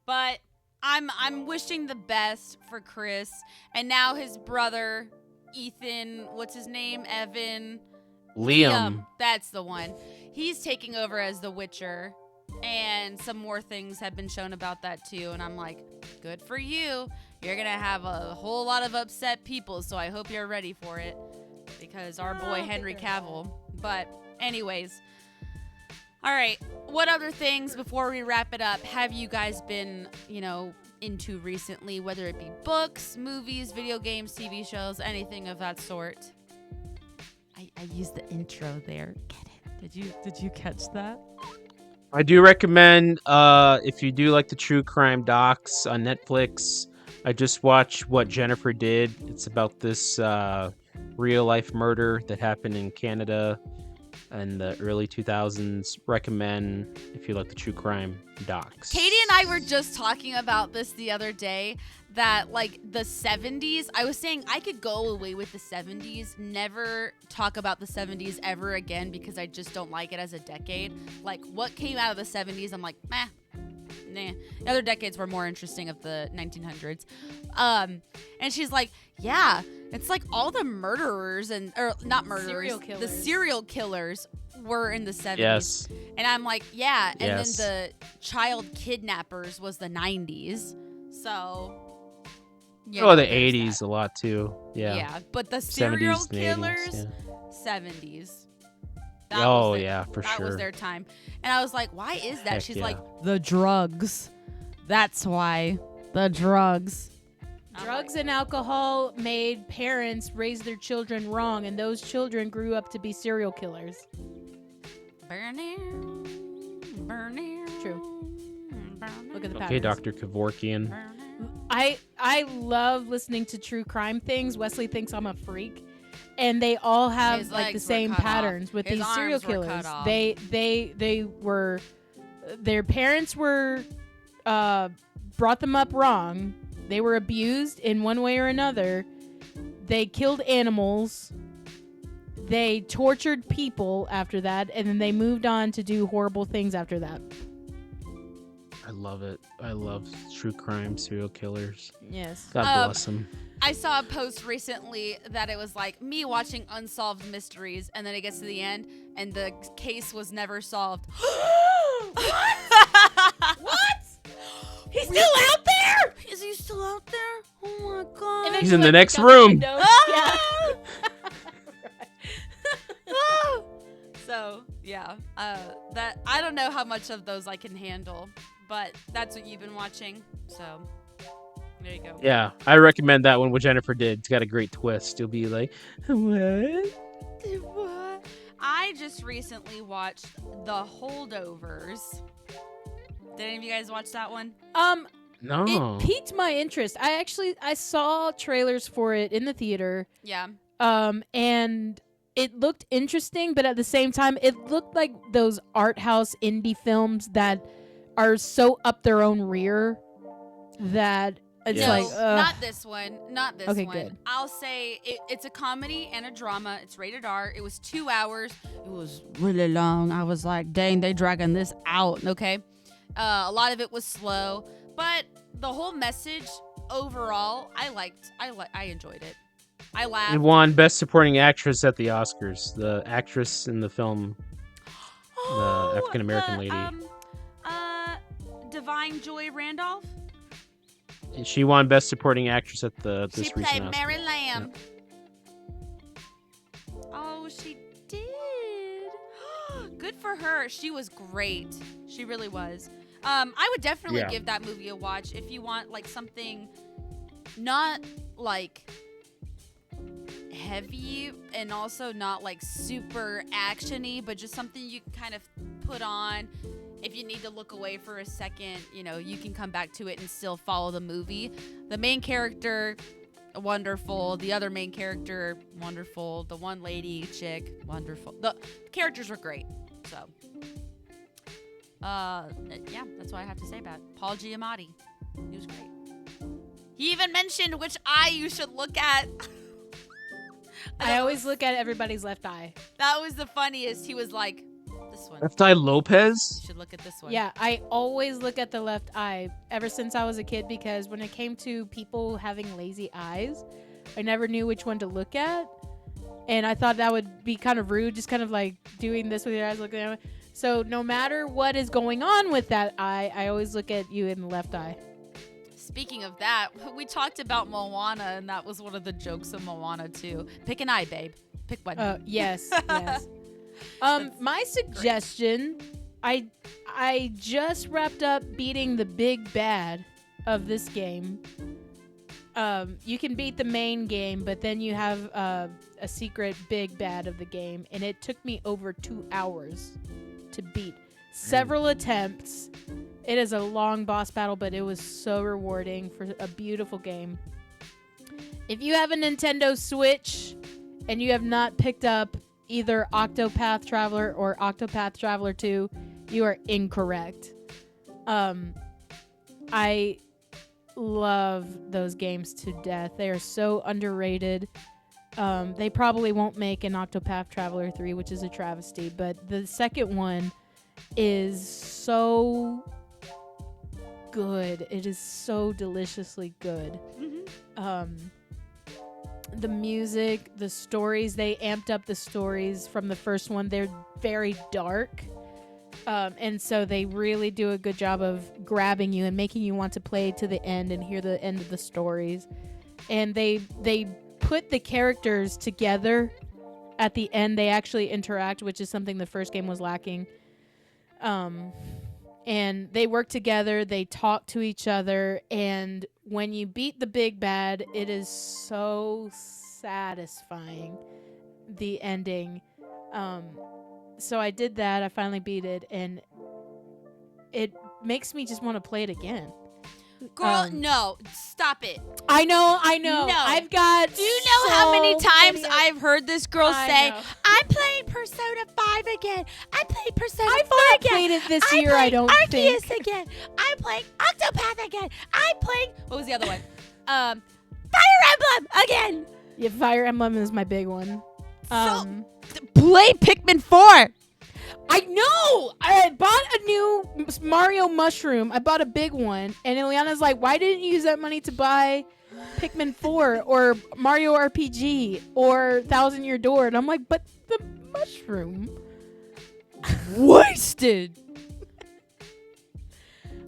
B: But I'm wishing the best for Chris. And now his brother, Ethan, what's his name? Evan.
C: Liam.
B: That's the one. He's taking over as the Witcher. And some more things have been shown about that too. And I'm like, good for you. You're going to have a whole lot of upset people. So I hope you're ready for it. Because our boy Henry Cavill. But anyways. All right. What other things before we wrap it up have you guys been, into recently? Whether it be books, movies, video games, TV shows, anything of that sort. I used the intro there. Get it? Did you catch that?
C: I do recommend if you do like the true crime docs on Netflix. I just watched What Jennifer Did. It's about this real life murder that happened in Canada in the early 2000s. Recommend if you like the true crime docs.
B: Katie and I were just talking about this the other day, that like the 70s, I was saying I could go away with the 70s, never talk about the 70s ever again because I just don't like it as a decade. Like what came out of the 70s, I'm like, nah. The other decades were more interesting of the 1900s. And she's like, yeah, it's like all the murderers or not murderers, the serial killers were in the 70s.
C: Yes.
B: And I'm like, yeah. And
C: Yes.
B: then the child kidnappers was the 90s. So.
C: The
B: there's
C: 80s
B: that.
C: a lot too. Yeah.
B: Yeah. But the serial
C: 70s and 80s,
B: killers,
C: yeah.
B: 70s.
C: Oh, yeah, for
B: that
C: sure.
B: was their time. And I was like, why is that?
C: Heck
B: She's
C: yeah.
B: like, the drugs. That's why. The drugs.
A: Drugs and alcohol made parents raise their children wrong, and those children grew up to be serial killers.
B: Burn.
A: True. Look at the
C: Okay,
A: patterns.
C: Dr. Kevorkian.
A: I love listening to true crime things. Wesley thinks I'm a freak. And they all have
B: His
A: like the
B: legs were
A: same
B: cut
A: patterns
B: off.
A: with
B: His
A: these serial
B: arms were cut
A: killers.
B: off.
A: They were their parents were brought them up wrong. They were abused in one way or another. They killed animals. They tortured people after that, and then they moved on to do horrible things after that.
C: I love it. I love true crime serial killers.
A: Yes.
C: God bless them.
B: I saw a post recently that it was like me watching unsolved mysteries, and then it gets to the end, and the case was never solved.
A: What? He's still out there?
B: Is he still out there? Oh my god!
A: And then
C: He's
A: she,
C: in the
A: like,
C: next
A: looked out the
C: room.
A: window. Yeah.
B: So yeah, that I don't know how much of those I can handle, but that's what you've been watching. So There you go.
C: Yeah, I recommend that one. What Jennifer did. It's got a great twist. You'll be like, what?
B: What? I just recently watched The Holdovers. Did any of you guys watch that one?
C: No.
A: It piqued my interest. I saw trailers for it in the theater.
B: Yeah.
A: And it looked interesting, but at the same time, it looked like those art house indie films that are so up their own rear that it's
C: Yes.
A: like,
B: not this one. Not this
A: Okay,
B: one.
A: good.
B: I'll say it's a comedy and a drama. It's rated R. It was 2 hours. It was really long. I was like, dang, they dragging this out. Okay. A lot of it was slow, but the whole message overall, I enjoyed it. I laughed.
C: It won Best Supporting Actress at the Oscars. The actress in the film, the African American lady.
B: Divine Joy Randolph.
C: She won Best Supporting Actress at this
B: She
C: recent
B: played
C: Oscar.
B: Mary Lamb. Oh, she did. Good for her. She was great. She really was. I would definitely
C: Yeah.
B: give that movie a watch if you want like something not like heavy and also not like super actiony, but just something you can kind of put on. If you need to look away for a second, you know, you can come back to it and still follow the movie. The main character, wonderful. The other main character, wonderful. The one lady chick, wonderful. The characters were great. So, yeah, that's what I have to say about it. Paul Giamatti. He was great. He even mentioned which eye you should look at.
A: I always look at everybody's left eye.
B: That was the funniest. He was like, this one.
C: Left Eye Lopez?
B: You should look at this one.
A: Yeah, I always look at the left eye ever since I was a kid because when it came to people having lazy eyes, I never knew which one to look at. And I thought that would be kind of rude, just kind of like doing this with your eyes looking at it. So no matter what is going on with that eye, I always look at you in the left eye.
B: Speaking of that, we talked about Moana, and that was one of the jokes of Moana too. Pick an eye, babe. Pick one.
A: Yes, yes. My suggestion, I just wrapped up beating the big bad of this game. You can beat the main game, but then you have a secret big bad of the game, and it took me over 2 hours to beat. Several attempts. It is a long boss battle, but it was so rewarding for a beautiful game. If you have a Nintendo Switch and you have not picked up either Octopath Traveler or Octopath Traveler 2, you are incorrect. I love those games to death. They are so underrated. They probably won't make an Octopath Traveler 3, which is a travesty, but the second one is so good. It is so deliciously good. The music, the stories, they amped up the stories from the first one. They're very dark. And so they really do a good job of grabbing you and making you want to play to the end and hear the end of the stories. And they put the characters together at the end. They actually interact, which is something the first game was lacking. And they work together, they talk to each other, and when you beat the big bad, it is so satisfying, the ending. So I did that, I finally beat it, and it makes me just want to play it again.
B: Girl, no, stop it.
A: I know.
B: No.
A: I've got
B: Do you know how many times
A: many-
B: I've heard this girl
A: I
B: say,
A: know.
B: I'm playing Persona 5 again. I'm playing Persona 4
A: I've not
B: again.
A: played it this
B: I'm
A: year, I
B: playing
A: don't
B: Arceus
A: think.
B: again. I'm playing Octopath again. I'm playing, what was the other one? Fire Emblem again.
A: Yeah, Fire Emblem is my big one.
B: Play Pikmin 4.
A: I know! I bought a new Mario mushroom. I bought a big one. And Ileana's like, why didn't you use that money to buy Pikmin 4 or Mario RPG or Thousand Year Door? And I'm like, but the mushroom.
B: Wasted.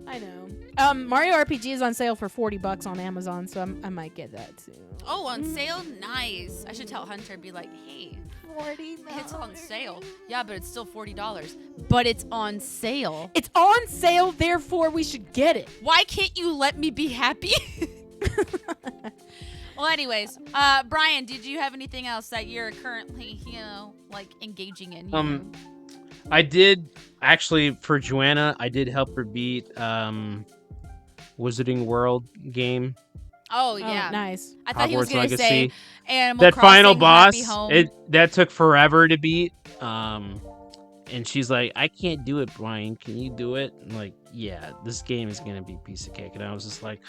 A: I know. Mario RPG is on sale for $40 on Amazon, so I might get that too.
B: Oh, on sale? Nice. I should tell Hunter and be like, hey,
A: $40.
B: it's on sale. Yeah, but it's still $40. But it's on sale.
A: It's on sale, therefore we should get it.
B: Why can't you let me be happy? Well, anyways, Brian, did you have anything else that you're currently, like engaging in?
C: I did actually for Joanna. I did help her beat Wizarding World game.
B: Oh yeah,
A: nice.
B: I thought he was
C: Hogwarts
B: gonna say
C: Legacy.
B: Animal
C: That
B: Crossing
C: final boss,
B: Happy Home.
C: that took forever to beat. And she's like, I can't do it, Brian. Can you do it? I'm like, yeah, this game is gonna be a piece of cake. And I was just like,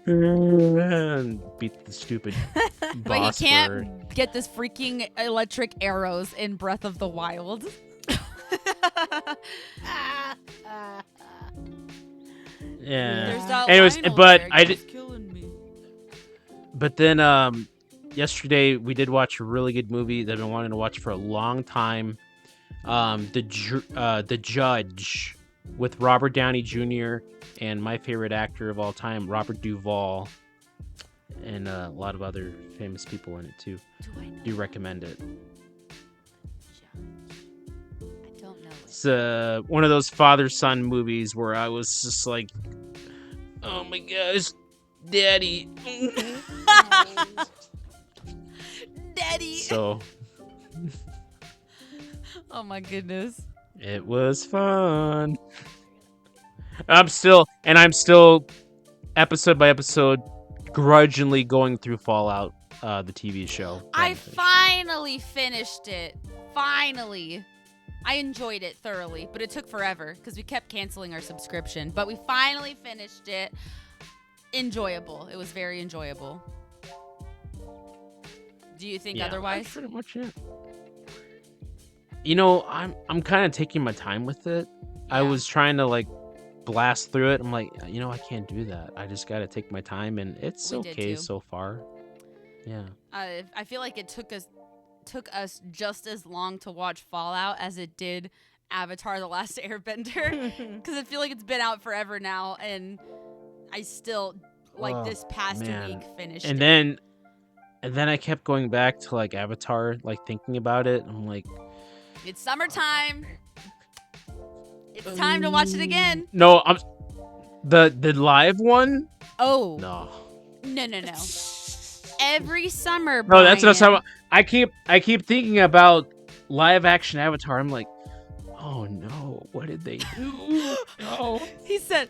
C: and beat the stupid
B: But
C: boss.
B: you
C: for-
B: can't get this freaking electric arrows in Breath of the Wild.
C: Yeah.
B: There's that
C: Anyways,
B: Lionel
C: but
B: there,
C: I
B: keeps
C: did.
B: killing me.
C: But then yesterday we did watch a really good movie that I've been wanting to watch for a long time. The Judge with Robert Downey Jr. and my favorite actor of all time, Robert Duvall, and a lot of other famous people in it too.
B: Do I know?
C: Do recommend it.
B: I don't know.
C: It's one of those father-son movies where I was just like, oh my gosh, Daddy.
B: Daddy.
C: So
B: Oh my goodness.
C: it was fun. I'm still episode by episode grudgingly going through Fallout, the TV show.
B: I finally finished it. Finally. I enjoyed it thoroughly, but it took forever because we kept canceling our subscription. But we finally finished it. Enjoyable. It was very enjoyable. Do you think otherwise?
C: That's pretty much it. You know, I'm kind of taking my time with it. I
B: Yeah.
C: was trying to like blast through it. I'm like, I can't do that. I just got to take my time, and it's
B: We did
C: okay
B: too.
C: so far. Yeah.
B: I feel like it took us just as long to watch Fallout as it did Avatar: The Last Airbender, because I feel like it's been out forever now, and I still
C: Oh,
B: this past
C: man.
B: week finished.
C: And
B: it.
C: then I kept going back to like Avatar, like thinking about it. I'm like,
B: It's summertime. It's time to watch it again.
C: no, I'm the live one.
B: Oh
C: No,
B: no. Every summer,
C: no, that's what
B: Brian.
C: I keep thinking about live action Avatar. I'm like, oh no, what did they do? No.
B: He said,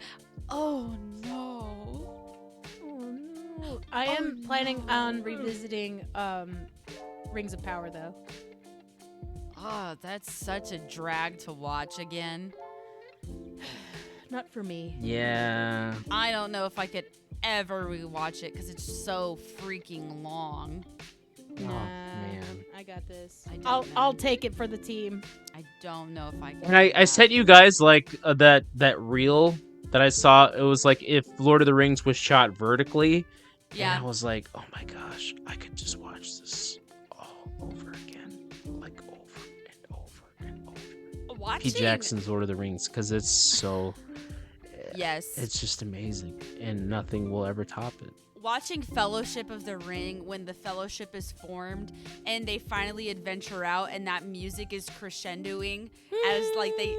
B: "Oh no."
A: I am
B: Oh,
A: planning
B: no.
A: on revisiting Rings of Power though.
B: Oh, that's such a drag to watch again.
A: Not for me.
C: Yeah.
B: I don't know if I could ever rewatch it because it's so freaking long.
C: Oh
A: Nah,
C: man.
A: I got this.
B: I don't
A: I'll
B: know.
A: I'll take it for the team.
B: I don't know if I can.
C: And I sent you guys like that reel that I saw. It was like if Lord of the Rings was shot vertically.
B: Yeah.
C: And I was like, oh my gosh, I could just watch this all over again, like over and over and over.
B: Watching.
C: P. Jackson's Lord of the Rings, because it's so,
B: Yes.
C: it's just amazing, and nothing will ever top it.
B: Watching Fellowship of the Ring when the Fellowship is formed and they finally adventure out and that music is crescendoing as like they.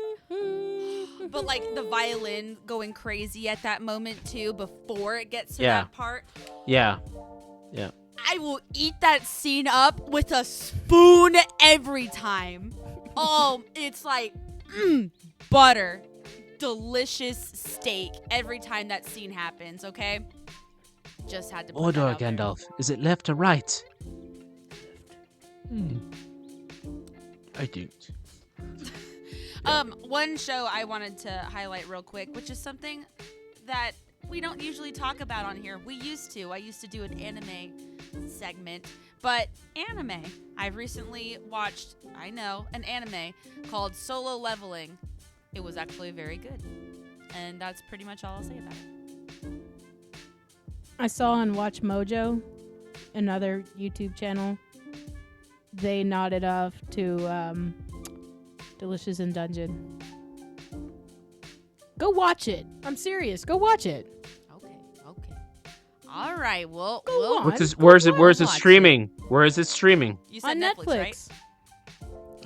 B: But like the violin going crazy at that moment too before it gets to
C: Yeah.
B: that part.
C: Yeah.
B: I will eat that scene up with a spoon every time. Oh, it's like butter. Delicious steak every time that scene happens, okay? Just had to put that
C: Order,
B: out there.
C: Gandalf. Is it left or right? I don't.
B: One show I wanted to highlight real quick, which is something that we don't usually talk about on here. We used to. I used to do an anime segment, but anime. I've recently watched, an anime called Solo Leveling. It was actually very good. And that's pretty much all I'll say about it.
A: I saw on Watch Mojo, another YouTube channel. They nodded off to Delicious in Dungeon. Go watch it. I'm serious. Go watch it.
B: Okay. All right. Well,
A: Go on.
C: Where's it
B: watch
C: streaming? Where is it streaming?
B: You said
A: On
B: Netflix, right?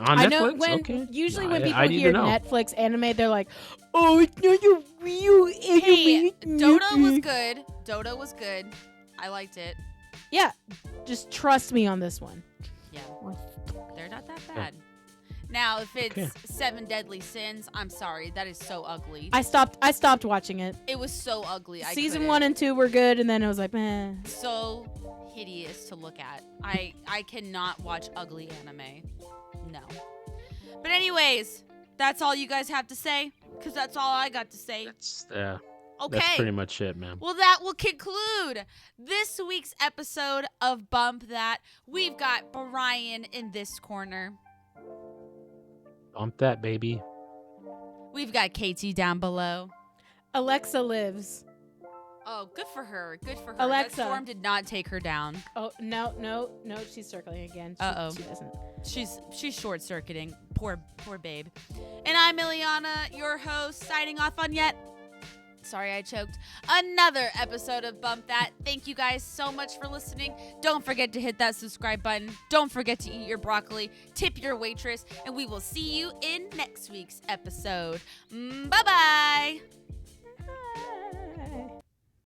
C: On
A: I
C: Netflix?
A: know when
C: Okay.
A: usually
C: No,
A: when
C: I
A: people
C: need to
A: hear
C: know.
A: Netflix anime, they're like, "Oh, it's not a real
B: Hey,
A: anime."
B: Dota was good. I liked it.
A: Yeah, just trust me on this one.
B: Yeah. They're not that bad. Now, if it's
C: Okay.
B: 7 Deadly Sins, I'm sorry. That is so ugly.
A: I stopped watching it.
B: It was so ugly.
A: Season
B: couldn't.
A: 1 and 2 were good, and then it was like, meh.
B: So hideous to look at. I cannot watch ugly anime. No. But anyways, that's all you guys have to say? Because that's all I got to say.
C: That's
B: Okay.
C: pretty much it, man.
B: Well, that will conclude this week's episode of Bump That. We've got Brian in this corner.
C: Bump that, baby.
B: We've got Katie down below.
A: Alexa lives.
B: Oh, good for her. Good for her.
A: Alexa.
B: That storm did not take her down.
A: Oh, no, she's circling again.
B: Uh-oh.
A: She doesn't.
B: She's short-circuiting. Poor babe. And I'm Ileana, your host, signing off on yet. Sorry, I choked. Another episode of Bump That. Thank you guys so much for listening. Don't forget to hit that subscribe button. Don't forget to eat your broccoli, tip your waitress, and we will see you in next week's episode. Bye-bye.